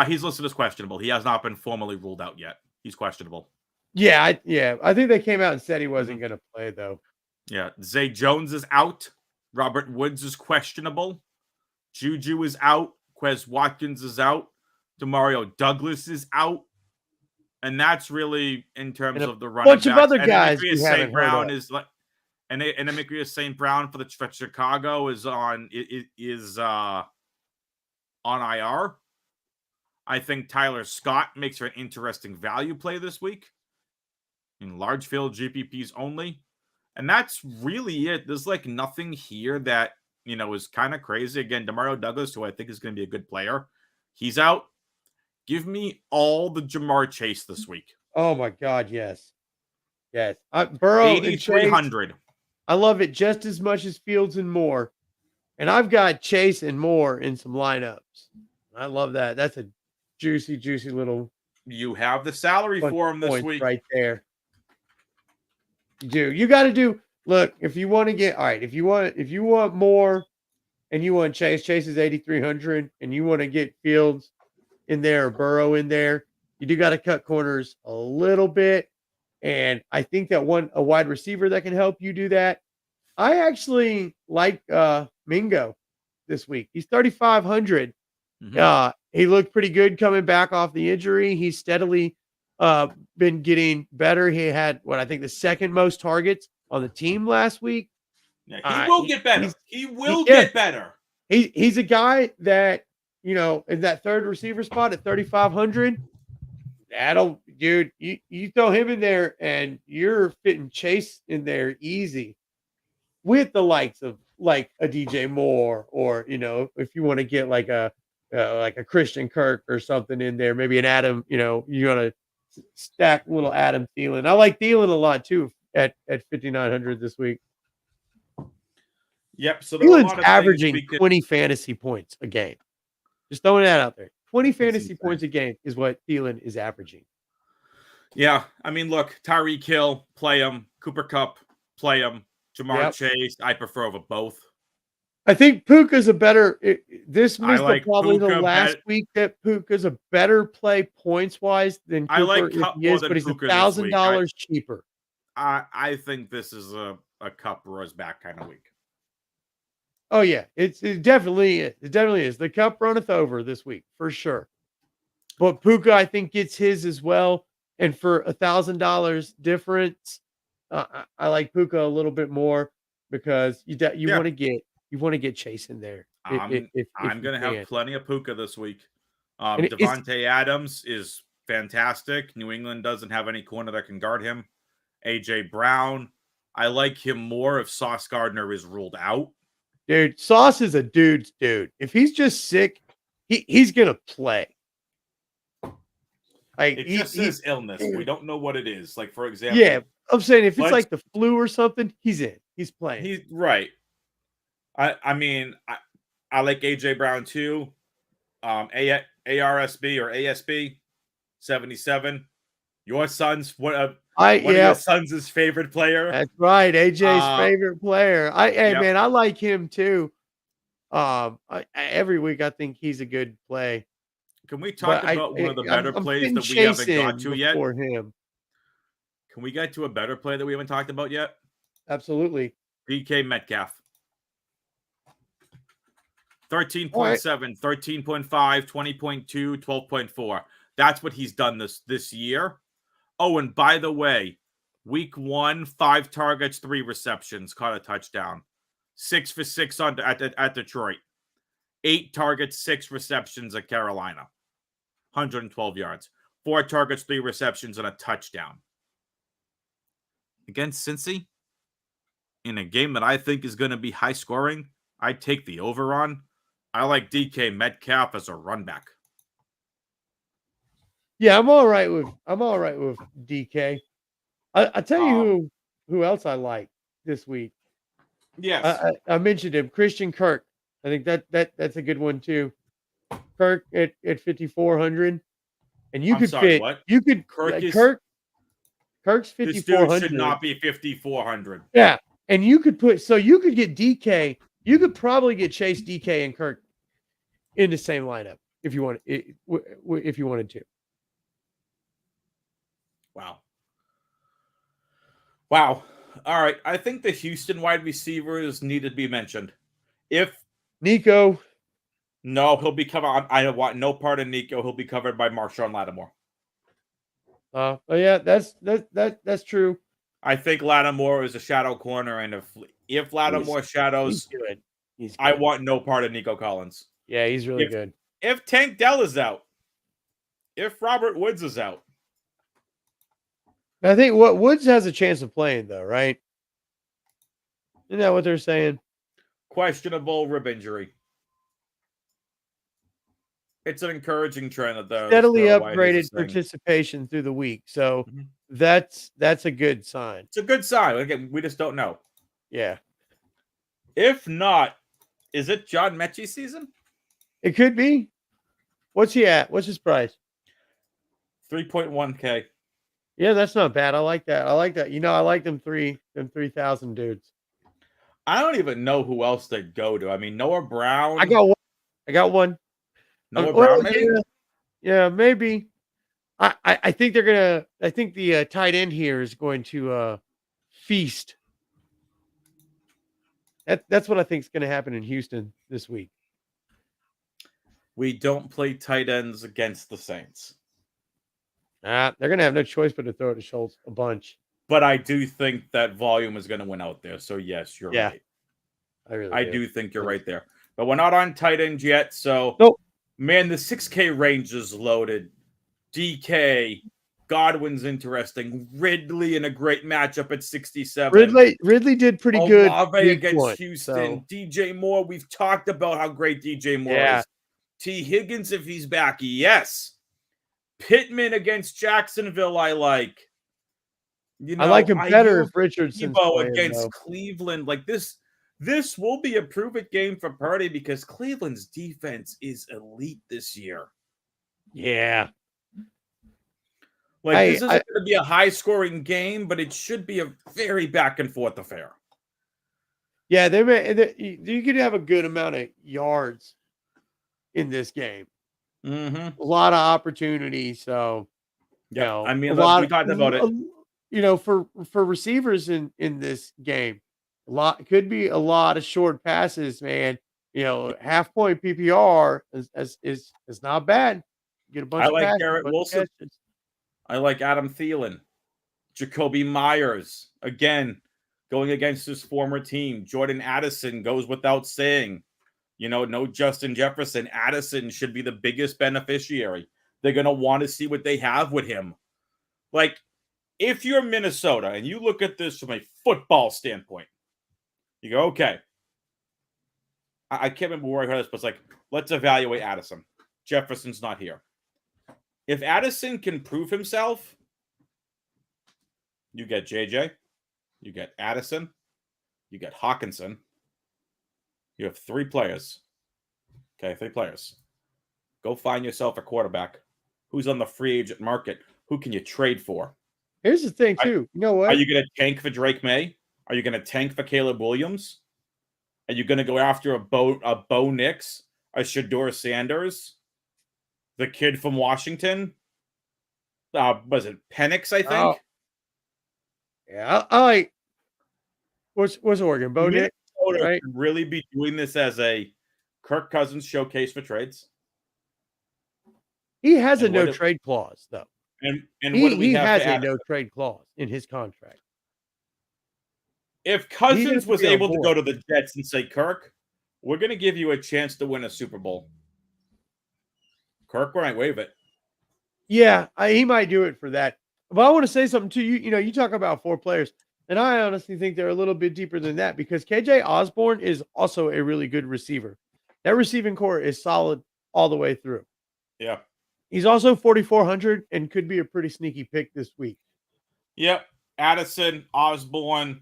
A: He's listed as questionable. He has not been formally ruled out yet. He's questionable.
B: Yeah, I think they came out and said he wasn't going to play though.
A: Yeah, Zay Jones is out. Robert Woods is questionable. Juju is out. Quez Watkins is out. Demario Douglas is out. And that's really in terms
B: And a
A: of the running
B: bunch of
A: backs.
B: other
A: And
B: guys
A: Demetrius
B: we
A: St.
B: haven't heard
A: Brown
B: of.
A: is like, and Demetrius St. Brown for Chicago is on IR. I think Tyler Scott makes for an interesting value play this week in large field GPPs only. And that's really it. There's like nothing here that, is kind of crazy. Again, Demario Douglas, who I think is going to be a good player, he's out. Give me all the Jamar Chase this week.
B: Oh my God, yes. Yes. Burrow and Chase.
A: 8,300.
B: I love it just as much as Fields and Moore. And I've got Chase and Moore in some lineups. I love that. That's a juicy, juicy little.
A: You have the salary for him this week.
B: Right there. You do. You got to do. Look, if you want to get all right, if you want more, and you want Chase is 8,300, and you want to get Fields in there or Burrow in there, you do got to cut corners a little bit. And I think that a wide receiver that can help you do that. I actually like Mingo this week. He's 3,500. Mm-hmm. He looked pretty good coming back off the injury. He's steadily been getting better. He had I think the second most targets on the team last week.
A: Yeah, he will get better. He will get better.
B: He's a guy that, in that third receiver spot at 3,500. Dude, you throw him in there and you're fitting Chase in there easy with the likes of like a DJ Moore, or, if you want to get like a Christian Kirk or something in there, maybe an Adam, you want to stack little Adam Thielen. I like Thielen a lot too at 5,900 this week.
A: Yep. So
B: Thielen's averaging 20 fantasy points a game. Just throwing that out there. 20 fantasy points a game is what Thielen is averaging.
A: Yeah. I mean, look, Tyreek Hill, play him. Cooper Kupp, play him. Jamar Chase, I prefer over both.
B: I think Puka's a better. This missed probably
A: Puka
B: the last week that Puka's a better play points wise than Cooper.
A: I like Kupp more than
B: but he's
A: Puka
B: $1,000 cheaper.
A: I think this is a Kupp Rose back kind of week.
B: Oh yeah, it definitely is. It definitely is. The Kupp runneth over this week for sure. But Puka, I think, gets his as well. And for $1,000 difference, I like Puka a little bit more because you want to get Chase in there.
A: I'm going to have plenty of Puka this week. Devontae Adams is fantastic. New England doesn't have any corner that can guard him. AJ Brown, I like him more if Sauce Gardner is ruled out.
B: Dude, Sauce is a dude's dude. If he's just sick, he's going to play.
A: Like, it just says illness. We don't know what it is. Like, for example.
B: Yeah, I'm saying if it's like the flu or something, he's in. He's playing.
A: He's right. I mean, I like AJ Brown too. ARSB or ASB 77. Your son's one of your son's favorite player.
B: That's right. AJ's favorite player. Man, I like him too. Every week I think he's a good play.
A: Can we talk about one of the better plays that we haven't got to yet?
B: For him.
A: Can we get to a better play that we haven't talked about yet?
B: Absolutely.
A: DK Metcalf. 13.7, 13.5, 20.2, 12.4. That's what he's done this year. Oh, and by the way, week 1, 5 targets, 3 receptions, caught a touchdown. 6 for 6 at Detroit. 8 targets, 6 receptions at Carolina. 112 yards. 4 targets, 3 receptions, and a touchdown. Against Cincy, in a game that I think is going to be high scoring, I take the over on. I like DK Metcalf as a run back.
B: Yeah, I'm all right with DK. I tell you who else I like this week.
A: Yes,
B: I mentioned him, Christian Kirk. I think that's a good one too. Kirk at 5,400, and you could fit.
A: What?
B: You could Kirk's 5,400.
A: This dude should not be 5,400.
B: Yeah, and you could get DK. You could probably get Chase, DK, and Kirk in the same lineup if you wanted to.
A: Wow. Wow. All right. I think the Houston wide receivers need to be mentioned. If
B: Nico.
A: no, he'll be covered. I want no part of Nico. He'll be covered by Marshawn Lattimore.
B: Oh yeah, that's true.
A: I think Lattimore is a shadow corner, and if Lattimore shadows,
B: He's good. He's good.
A: I want no part of Nico Collins.
B: Yeah, he's really good.
A: If Tank Dell is out, if Robert Woods is out,
B: I think what Woods has a chance of playing though, right? Isn't that what they're saying?
A: questionable rib injury. It's an encouraging trend that the
B: Steadily
A: steroid
B: upgraded
A: is a thing.
B: participation through the week, so that's a good sign.
A: It's a good sign. Again, we just don't know.
B: Yeah,
A: If not, is it John Mechie season?
B: it could be. What's he at? What's his price?
A: 3.1K.
B: Yeah, that's not bad. I like that. I like that. You know, I like them 3,000 dudes.
A: I don't even know who else they'd go to. I mean, Noah Brown.
B: I got one.
A: Noah Brown, maybe?
B: Yeah, maybe. I think they're gonna. I think the tight end here is going to feast. That's what I think is going to happen in Houston this week.
A: We don't play tight ends against the Saints.
B: They're going to have no choice but to throw it to Schultz a bunch.
A: But I do think that volume is going to win out there. So yes, you're right. I do think you're right there. But we're not on tight end yet. So
B: nope.
A: Man, the 6K range is loaded. DK, Godwin's interesting. Ridley in a great matchup at 67.
B: Ridley did pretty good.
A: Olave against Houston. DJ Moore, we've talked about how great DJ Moore is. T. Higgins, if he's back, yes. Pittman against Jacksonville, I like.
B: You know, I like him better if Richardson's playing,
A: against Cleveland. Like this will be a prove-it game for Purdy because Cleveland's defense is elite this year.
B: Yeah.
A: Like, this isn't going to be a high-scoring game, but it should be a very back-and-forth affair.
B: Yeah, you could have a good amount of yards in this game.
A: Mm-hmm.
B: A lot of opportunity. So,
A: yeah,
B: you know,
A: I mean, we talked about it.
B: You know, for receivers in this game, could be a lot of short passes, man. You know, half point PPR is not bad. Get a bunch of passes,
A: Garrett Wilson. I like Adam Thielen, Jacoby Myers again going against his former team. Jordan Addison goes without saying. You know, no Justin Jefferson. Addison should be the biggest beneficiary. They're going to want to see what they have with him. Like, if you're Minnesota and you look at this from a football standpoint, you go, okay. I can't remember where I heard this, but it's like, let's evaluate Addison. Jefferson's not here. If Addison can prove himself, you get JJ, you get Addison, you get Hawkinson. You have 3 players. Okay, 3 players. Go find yourself a quarterback. Who's on the free agent market? Who can you trade for?
B: Here's the thing, too. You know what?
A: Are you going to tank for Drake May? Are you going to tank for Caleb Williams? Are you going to go after a Bo Nix, a Shedeur Sanders, the kid from Washington? Was it Penix, I think?
B: Oh. Yeah, I like. What's Oregon? Bo Nix?
A: Right? Could really be doing this as a Kirk Cousins showcase for trades.
B: He has a no trade clause, though.
A: And he
B: has a no trade clause in his contract.
A: If Cousins was able to go to the Jets and say, Kirk, we're going to give you a chance to win a Super Bowl. Kirk might waive it.
B: Yeah, he might do it for that. But I want to say something to you. You know, you talk about 4 players, and I honestly think they're a little bit deeper than that because KJ Osborne is also a really good receiver. That receiving core is solid all the way through.
A: Yeah.
B: He's also 4,400 and could be a pretty sneaky pick this week.
A: Yep. Addison, Osborne.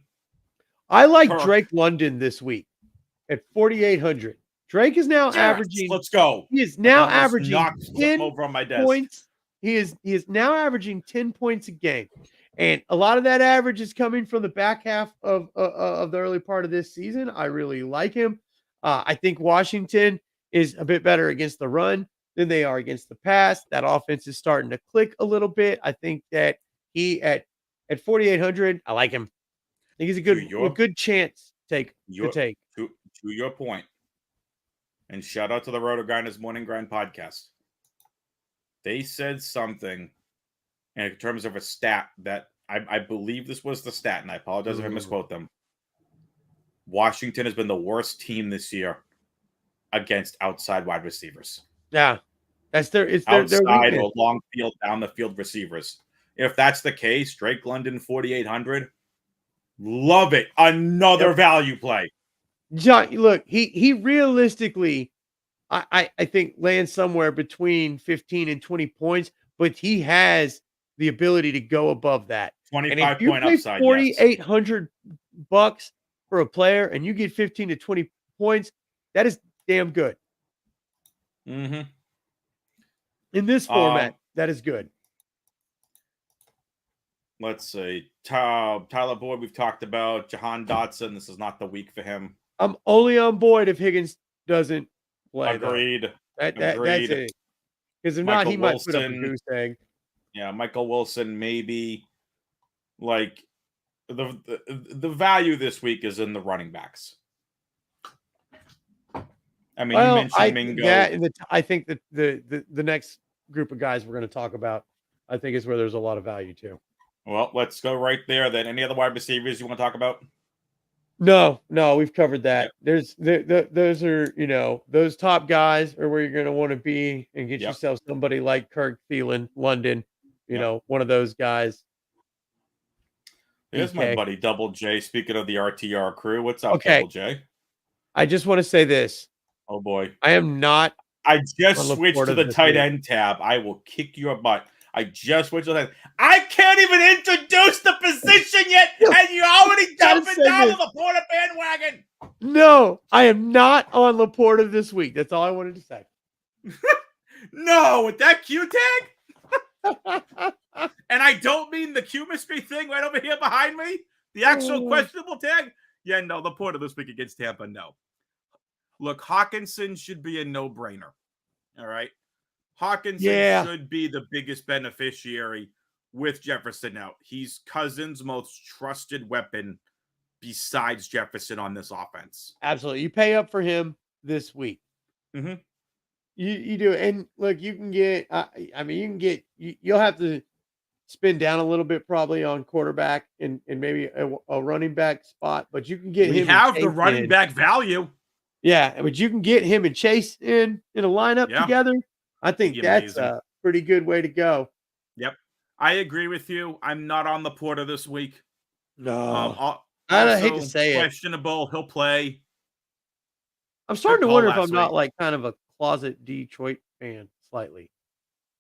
B: I like Kirk. Drake London this week at 4,800. Drake is now averaging.
A: Let's go.
B: He is now averaging 10
A: over on my desk.
B: Points. He is now averaging 10 points a game. And a lot of that average is coming from the back half of the early part of this season. I really like him. I think Washington is a bit better against the run than they are against the pass. That offense is starting to click a little bit. I think that he at 4,800, I like him. think he's a good chance to take.
A: To your point, and shout out to the Roto Grinders Morning Grind podcast. They said something in terms of a stat that I believe this was the stat, and I apologize if I misquote them. Washington has been the worst team this year against outside wide receivers.
B: Yeah, that's their
A: outside or long field, down the field receivers. If that's the case, Drake London 4,800, love it. Another value play.
B: John, look, he realistically, I think lands somewhere between 15 and 20 points, but he has the ability to go above that.
A: 25-point upside.
B: $4,800 for a player, and you get 15 to 20 points. That is damn good.
A: Mm-hmm.
B: In this format, that is good.
A: Let's see. Tyler Boyd, we've talked about. Jahan Dotson, this is not the week for him.
B: I'm only on Boyd if Higgins doesn't play.
A: Agreed.
B: That's it. Because if not, he might put up a goose egg.
A: Yeah, Michael Wilson, maybe. Like, the value this week is in the running backs. I mean, you mentioned Mingo.
B: Yeah, I think that the next group of guys we're going to talk about, I think is where there's a lot of value too.
A: Well, let's go right there. Then, any other wide receivers you want to talk about?
B: No, we've covered that. Yep. Those are, those top guys are where you're going to want to be and get yourself somebody like Kirk, Thielen, London, one of those guys.
A: Here's my buddy Double J. Speaking of the RTR crew, what's up, Double J?
B: I just want to say this.
A: Oh boy,
B: I am not.
A: I just switched to the tight end tab. I will kick your butt. I just switched to that. I can't even introduce the position yet, and you're already jumping down on the Laporta bandwagon.
B: No, I am not on Laporta this week. That's all I wanted to say.
A: No, with that Q tag? And I don't mean the Q mystery thing right over here behind me. The actual questionable tag. Yeah, no, Laporta this week against Tampa, no. Look, Hawkinson should be a no-brainer. All right? Hawkinson should be the biggest beneficiary with Jefferson out. He's Cousins' most trusted weapon besides Jefferson on this offense.
B: Absolutely. You pay up for him this week.
A: Mm-hmm.
B: You do. And look, you can get, you'll have to spin down a little bit probably on quarterback and maybe a running back spot, but you can get him.
A: We have the running back value.
B: Yeah, but you can get him and Chase in a lineup together. I think that's a pretty good way to go.
A: Yep. I agree with you. I'm not on Laporta this week.
B: No. I hate to say
A: questionable. He'll play.
B: I'm starting to wonder if I'm not like kind of a closet Detroit fan slightly.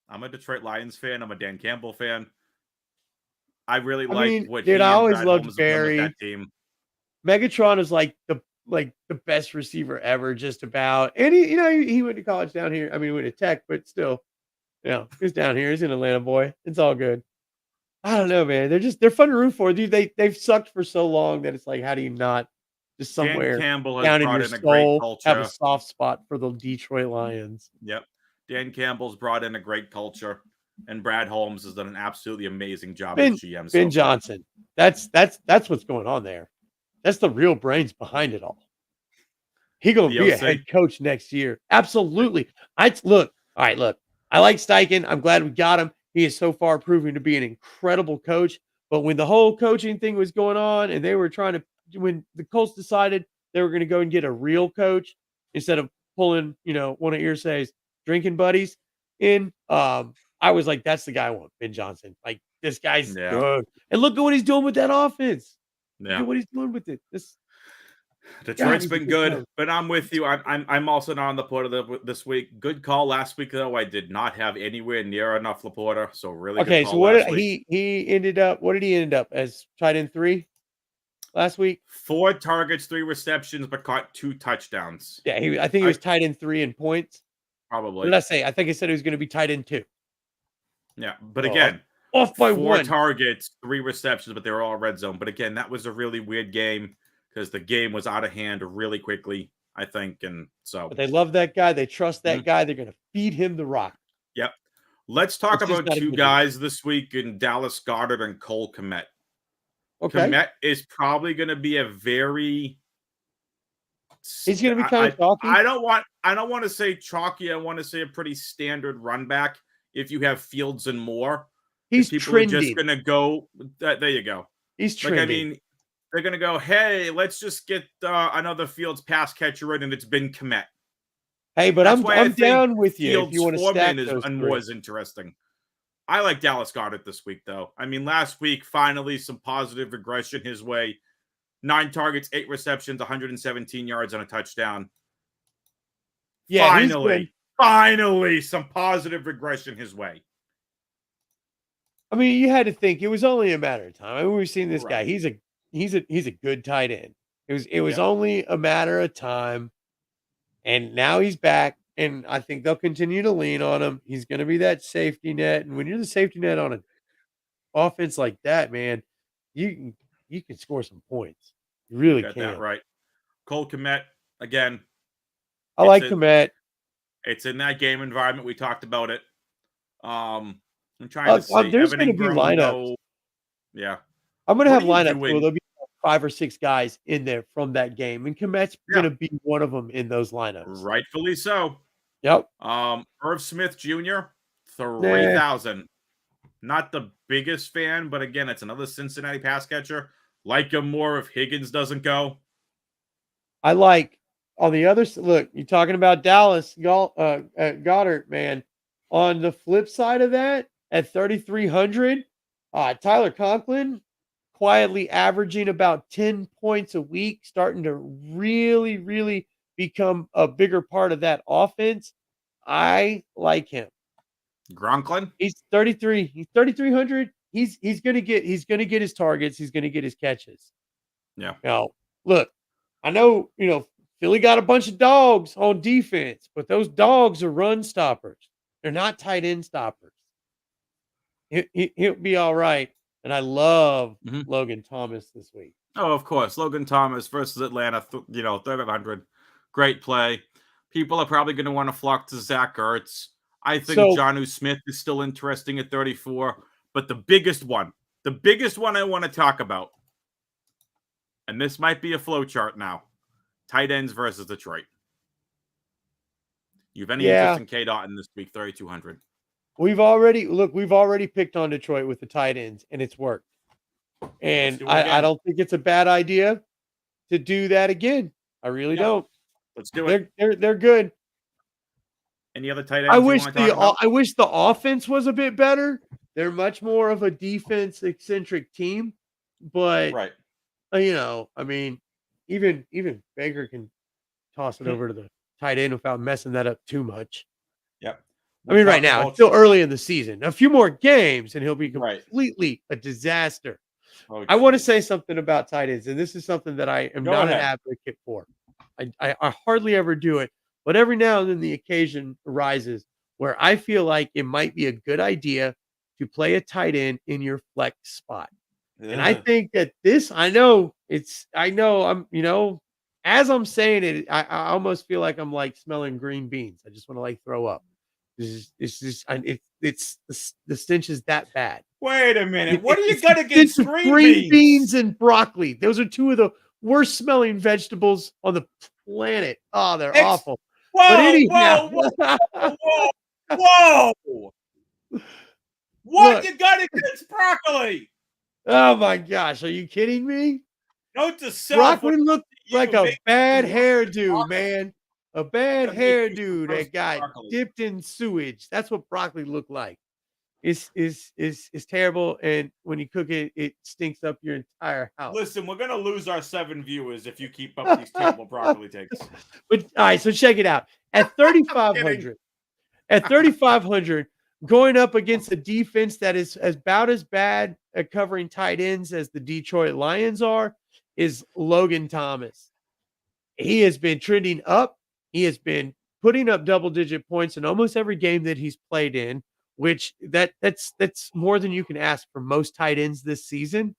A: I'm a Detroit Lions fan. I'm a Dan Campbell fan. I really
B: I always loved Barry.
A: That team.
B: Megatron is like the best receiver ever, just about. And he went to college down here. I mean, he went to Tech, but still, he's down here. He's an Atlanta boy. It's all good. I don't know, man. They're fun to root for, dude. They've sucked for so long that it's like, how do you not just somewhere
A: Dan Campbell has
B: down in
A: brought
B: your
A: in a
B: soul
A: great culture.
B: have a soft spot for the Detroit Lions?
A: Yep. Dan Campbell's brought in a great culture, and Brad Holmes has done an absolutely amazing job as GM.
B: Ben Johnson. That's what's going on there. That's the real brains behind it all. He gonna be a head coach next year. Absolutely. Look. I like Steichen. I'm glad we got him. He is so far proving to be an incredible coach. But when the whole coaching thing was going on, and they were when the Colts decided they were going to go and get a real coach instead of pulling, one of Irsay's drinking buddies in, I was like, that's the guy I want, Ben Johnson. Like, this guy's good. And look at what he's doing with that offense. Yeah. Look at what he's doing with it.
A: Detroit's been good, but I'm with you. I'm also not on Laporta this week. Good call last week, though. I did not have anywhere near enough Laporta, so really good call.
B: So what did he ended up? What did he end up as? Tight end 3 last week?
A: 4 targets, 3 receptions, but caught 2 touchdowns.
B: Yeah, I think he was tight end 3 in points.
A: Probably.
B: What did I say? I think he said he was going to be tight end 2.
A: Yeah, but again,
B: off by
A: 4 targets, 3 receptions, but they were all red zone. But again, that was a really weird game because the game was out of hand really quickly, I think. And so,
B: but they love that guy. They trust that guy. They're going to feed him the rock.
A: Yep. Let's talk about 2 guys this week in Dallas Goedert and Cole Kmet.
B: Okay.
A: Komet is probably going to be a very.
B: He's going to be kind of chalky.
A: I don't want to say chalky. I want to say a pretty standard run back. If you have Fields and more,
B: He's
A: people
B: trending.
A: are just going to go. There you go.
B: He's trending.
A: Like, I mean, they're going to go, hey, let's just get another Fields pass catcher in, and it's been Komet.
B: Hey, but I'm down with you
A: Fields
B: if you want to stack those
A: more is interesting. I like Dallas Goedert this week, though. I mean, last week, finally, some positive regression his way. 9 targets, 8 receptions, 117 yards, and a touchdown. Yeah, finally, some positive regression his way.
B: I mean, you had to think it was only a matter of time. I mean, we've seen this guy. He's a good tight end. It was only a matter of time, and now he's back. And I think they'll continue to lean on him. He's going to be that safety net. And when you're the safety net on an offense like that, man, you can score some points. You really can.
A: That right. Cole Kmet, again.
B: I like Kmet.
A: It's in that game environment. We talked about it. I'm trying to see.
B: There's going to be lineups.
A: Yeah.
B: I'm going to have lineups where there'll be 5 or 6 guys in there from that game. And Kmet's going to be one of them in those lineups.
A: Rightfully so.
B: Yep.
A: Irv Smith Jr., 3,000. Not the biggest fan, but again, it's another Cincinnati pass catcher. Like him more if Higgins doesn't go.
B: I like on the other side. Look, you're talking about Dallas Goedert, man. On the flip side of that, at 3,300, Tyler Conklin quietly averaging about 10 points a week, starting to really, really become a bigger part of that offense. I like him.
A: Gronklin?
B: He's 33. He's 3,300. He's gonna get his targets. He's gonna get his catches.
A: Yeah.
B: Now, look, I know Philly got a bunch of dogs on defense, but those dogs are run stoppers. They're not tight end stoppers. He'll be all right. And I love Logan Thomas this week.
A: Oh, of course. Logan Thomas versus Atlanta, 3,500. Great play. People are probably going to want to flock to Zach Ertz. I think Jonnu Smith is still interesting at 34. But the biggest one I want to talk about, and this might be a flow chart now, tight ends versus Detroit. You have any interest in K-Dot in this week, 3,200?
B: We've already picked on Detroit with the tight ends, and it's worked. And I don't think it's a bad idea to do that again. I really don't.
A: Let's do it.
B: They're good.
A: Any other tight ends?
B: I wish the offense was a bit better. They're much more of a defense eccentric team, but I mean, even Baker can toss it over to the tight end without messing that up too much.
A: Yep.
B: I mean, right now, it's still early in the season. A few more games, and he'll be completely a disaster. I want to say something about tight ends, and this is something that I am not an advocate for. I hardly ever do it, but every now and then the occasion arises where I feel like it might be a good idea to play a tight end in your flex spot. And I think that as I'm saying it, I almost feel like I'm like smelling green beans. I just want to like throw up. The stench is that bad.
A: Wait a minute. What are you going to get?
B: Green beans and broccoli. Those are two of the worst smelling vegetables on the planet. Oh, they're awful.
A: Whoa. What you got against broccoli?
B: Oh my gosh. Are you kidding me?
A: Note to self.
B: Broccoli looked like a bad hairdo, man. A bad hairdo that got dipped in sewage. That's what broccoli looked like. It's terrible, and when you cook it, it stinks up your entire house.
A: Listen, we're gonna lose our 7 viewers if you keep up these terrible broccoli takes.
B: But all right, so check it out. At 3,500, going up against a defense that is about as bad at covering tight ends as the Detroit Lions are, is Logan Thomas. He has been trending up. He has been putting up double-digit points in almost every game that he's played in, which that's more than you can ask for most tight ends this season.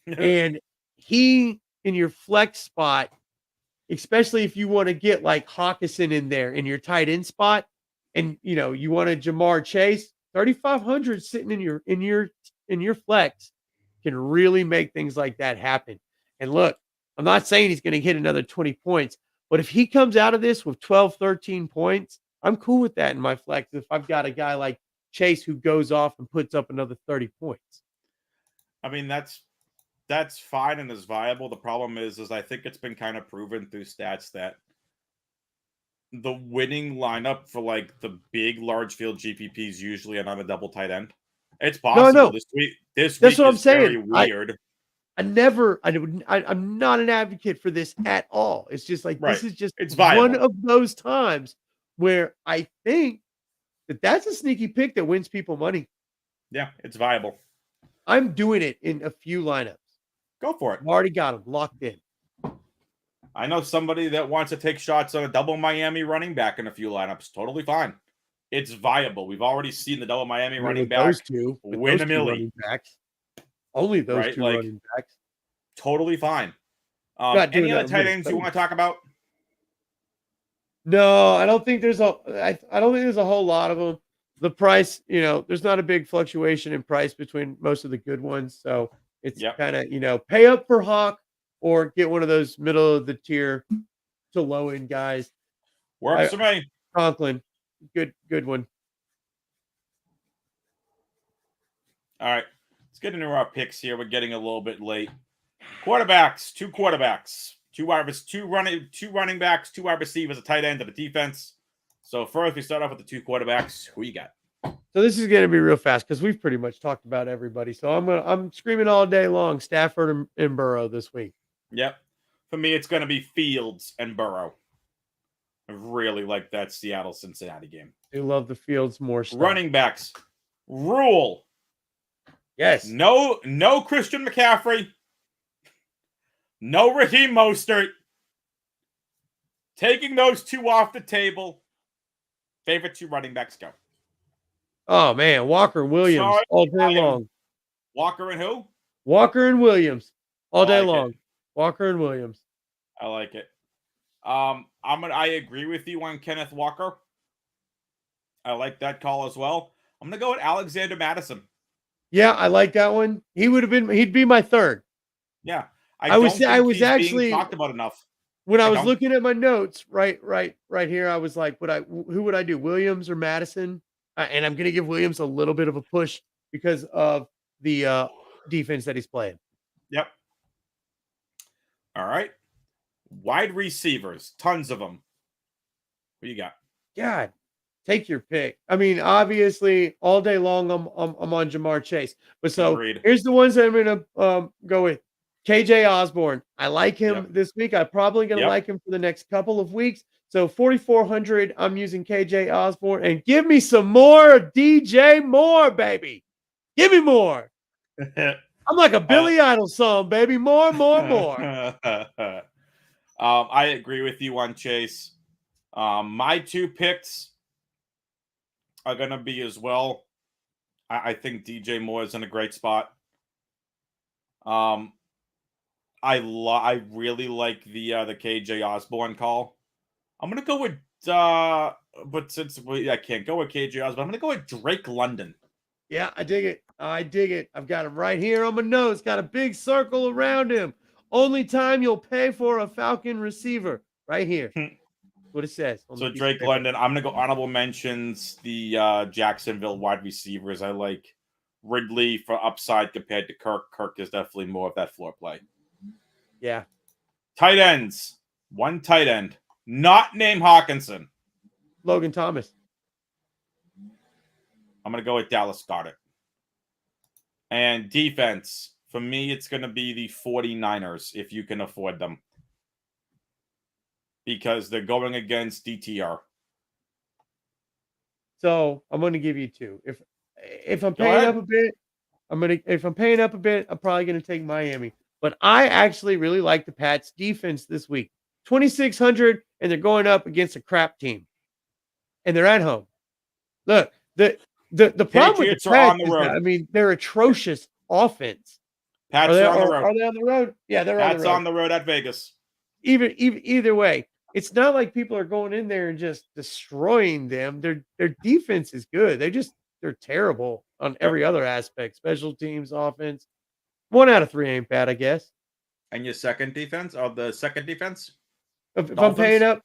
B: And he, in your flex spot, especially if you want to get like Hawkinson in there in your tight end spot, and you want a Jamar Chase, 3,500 sitting in your flex can really make things like that happen. And look, I'm not saying he's going to hit another 20 points, but if he comes out of this with 12, 13 points, I'm cool with that in my flex if I've got a guy like Chase who goes off and puts up another 30 points.
A: I mean, that's fine and is viable. The problem is I think it's been kind of proven through stats that the winning lineup for like the big large field GPPs usually are on a double tight end. It's possible
B: No.
A: this week. This
B: That's
A: week
B: what I'm
A: is very
B: saying.
A: weird.
B: I'm not an advocate for this at all. It's just like,
A: Right.
B: this is just
A: It's
B: one
A: viable.
B: of those times where I think that's a sneaky pick that wins people money.
A: Yeah, it's viable.
B: I'm doing it in a few lineups.
A: Go for it.
B: I've already got them locked in.
A: I know somebody that wants to take shots on a double Miami running back in a few lineups. Totally fine. It's viable. We've already seen the double Miami running back win a milli.
B: Running backs. Only those
A: Right?
B: two
A: Like,
B: running backs.
A: totally fine.
B: Not doing
A: Any
B: that
A: other
B: in
A: tight ends you want to talk about?
B: No, I don't think there's I don't think there's a whole lot of them. The price, there's not a big fluctuation in price between most of the good ones. So it's
A: Yep.
B: kind of, pay up for Hawk or get one of those middle of the tier to low end guys.
A: Works for me.
B: Conklin, good one.
A: All right. Let's get into our picks here. We're getting a little bit late. Quarterbacks, two quarterbacks, two running backs, two wide receivers, a tight end, and a defense. So first, we start off with the two quarterbacks. Who you got?
B: So this is going to be real fast because we've pretty much talked about everybody. So I'm screaming all day long, Stafford and Burrow this week.
A: Yep. For me, it's going to be Fields and Burrow. I really like that Seattle-Cincinnati game.
B: I love the Fields more stuff.
A: Running backs. Rule.
B: Yes.
A: No Christian McCaffrey. No Raheem Mostert. Taking those two off the table. Favorite two running backs go.
B: Oh, man. Walker and Williams all day long.
A: Walker and who?
B: Walker and Williams all day long. Walker and Williams.
A: I like it. I agree with you on Kenneth Walker. I like that call as well. I'm gonna go with Alexander Madison.
B: Yeah, I like that one. He'd be my third.
A: Yeah.
B: I was actually
A: being talked about enough.
B: When I was looking at my notes, right here, I was like, who would I do? Williams or Madison? And I'm going to give Williams a little bit of a push because of the defense that he's playing.
A: Yep. All right. Wide receivers, tons of them. What you got?
B: God, take your pick. I mean, obviously, all day long, I'm on Jamar Chase. But so
A: Agreed.
B: Here's the ones that I'm going to go with. KJ Osborne. I like him this week. I'm probably going to like him for the next couple of weeks. So 4,400, I'm using KJ Osborne. And give me some more DJ Moore, baby. Give me more. I'm like a Billy Idol song, baby. More.
A: I agree with you on Chase. My two picks are going to be as well. I think DJ Moore is in a great spot. I really like the KJ Osborne call. I'm gonna go with but since I can't go with KJ Osborne, I'm gonna go with Drake London.
B: Yeah, I dig it. I've got him right here on my nose. Got a big circle around him. Only time you'll pay for a Falcon receiver, right here. What it says.
A: So Drake London. I'm gonna go honorable mentions. The Jacksonville wide receivers. I like Ridley for upside compared to Kirk. Kirk is definitely more of that floor play.
B: Yeah.
A: Tight ends. One tight end. Not named Hawkinson.
B: Logan Thomas.
A: I'm going to go with Dallas Goedert. And defense. For me, it's going to be the 49ers, if you can afford them. Because they're going against DTR.
B: So I'm going to give you two. If I'm paying up a bit, I'm probably going to take Miami. But I actually really like the Pats defense this week. 2,600, and they're going up against a crap team. And they're at home. Look, the problem with the Pats is that, I mean, they're atrocious offense.
A: Pats are on the road.
B: Are they on the road? Yeah, they're
A: Pats on the road at Vegas.
B: Either way, it's not like people are going in there and just destroying them. Their defense is good. They're terrible on every other aspect, special teams, offense. 1 out of 3 ain't bad, I guess.
A: And your second defense, or the second defense?
B: If I'm paying
A: Dolphins?
B: up,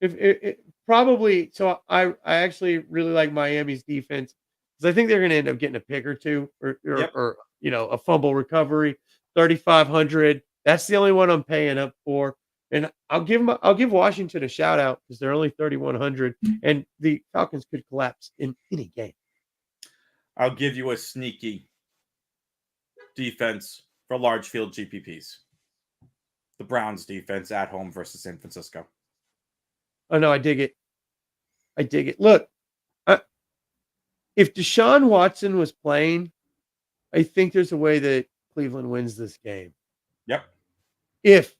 B: if it probably so I actually really like Miami's defense because I think they're gonna end up getting a pick or 2
A: Yep.
B: or a fumble recovery, 3,500. That's the only one I'm paying up for, and I'll give Washington a shout out because they're only 3,100, and the Falcons could collapse in any game.
A: I'll give you a sneaky defense for large field GPPs. The Browns defense at home versus San Francisco.
B: Oh, no, I dig it. I dig it. Look, if Deshaun Watson was playing, I think there's a way that Cleveland wins this game.
A: Yep.
B: If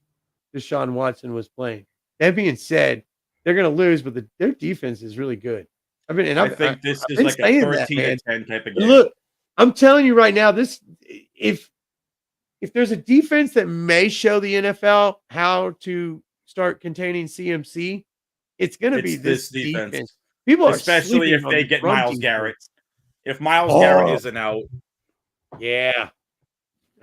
B: Deshaun Watson was playing. That being said, they're going to lose, but their defense is really good.
A: I think this is
B: been
A: like a
B: saying
A: 13
B: man.
A: to 10 type of game.
B: Look, I'm telling you right now, this if there's a defense that may show the NFL how to start containing CMC, it's going to be
A: It's
B: this
A: this defense.
B: defense. People are
A: Especially
B: sleeping
A: if
B: on
A: they
B: the
A: get
B: run
A: Myles
B: defense.
A: Garrett. If Myles Garrett
B: Oh.
A: isn't out,
B: Yeah,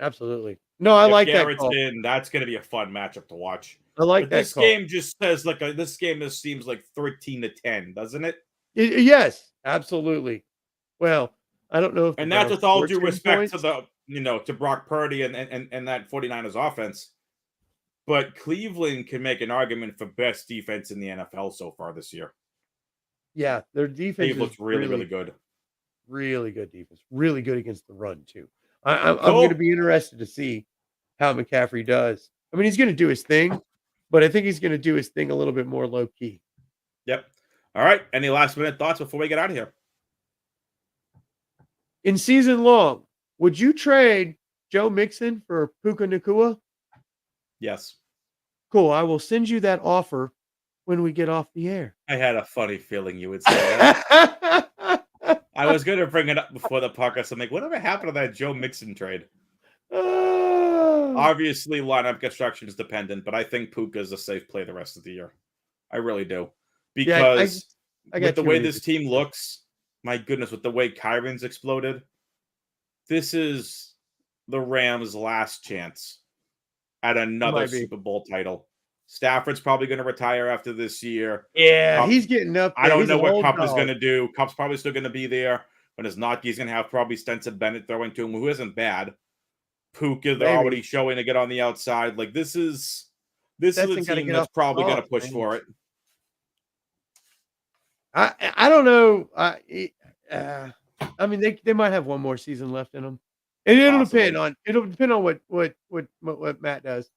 B: absolutely. No, I like that
A: Garrett's
B: call.
A: in, that's going to be a fun matchup to watch.
B: I like
A: But
B: that
A: this
B: call.
A: game just says this game just seems like 13 to 10, doesn't it?
B: Yes, absolutely. Well, I don't know if the
A: And that's
B: Browns
A: with all
B: score
A: due
B: 10
A: respect
B: points.
A: to to Brock Purdy and that 49ers offense. But Cleveland can make an argument for best defense in the NFL so far this year.
B: Yeah, their defense
A: They've
B: is
A: looked really, really good.
B: really good defense. Really good against the run too. I'm
A: Cool.
B: going to be interested to see how McCaffrey does. I mean, he's going to do his thing, but I think he's going to do his thing a little bit more low key.
A: Yep. All right. Any last minute thoughts before we get out of here?
B: In season long, would you trade Joe Mixon for Puka Nacua?
A: Yes.
B: Cool. I will send you that offer when we get off the air.
A: I had a funny feeling you would say that. I was going to bring it up before the podcast. I'm like, whatever happened to that Joe Mixon trade? Obviously, lineup construction is dependent, but I think Puka is a safe play the rest of the year. I really do. Because with the way this team looks, my goodness, with the way Kyron's exploded, this is the Rams' last chance at another Super Bowl title. Stafford's probably going to retire after this year.
B: Yeah, he's getting up there.
A: I don't know what Kupp is going to do. Kupp's probably still going to be there. When it's not, he's going to have probably Stenson Bennett throwing to him, who isn't bad. Puka, they're already showing to get on the outside. Like, this is a team that's probably going to push for it.
B: I don't know. I mean, they might have one more season left in them. And it'll depend on what Matt does.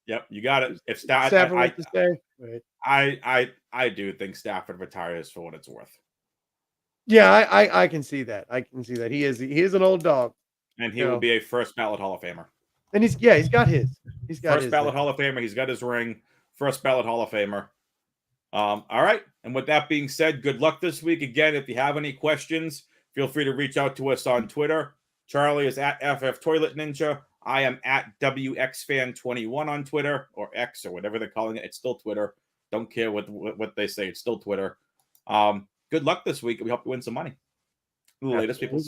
A: Yep, you got it. If
B: Stafford wants to stay,
A: I do think Stafford retires for what it's worth.
B: Yeah, I can see that. I can see that. He is an old dog.
A: And he will be a first ballot Hall of Famer.
B: And he's got his. He's got
A: first ballot Hall of Famer. He's got his ring. First ballot Hall of Famer. All right. And with that being said, good luck this week. Again, if you have any questions, feel free to reach out to us on Twitter. Charlie is at FF Toilet Ninja. I am at WXFan21 on Twitter, or X, or whatever they're calling it. It's still Twitter. Don't care what they say. It's still Twitter. Good luck this week. We hope you win some money. Latest, people.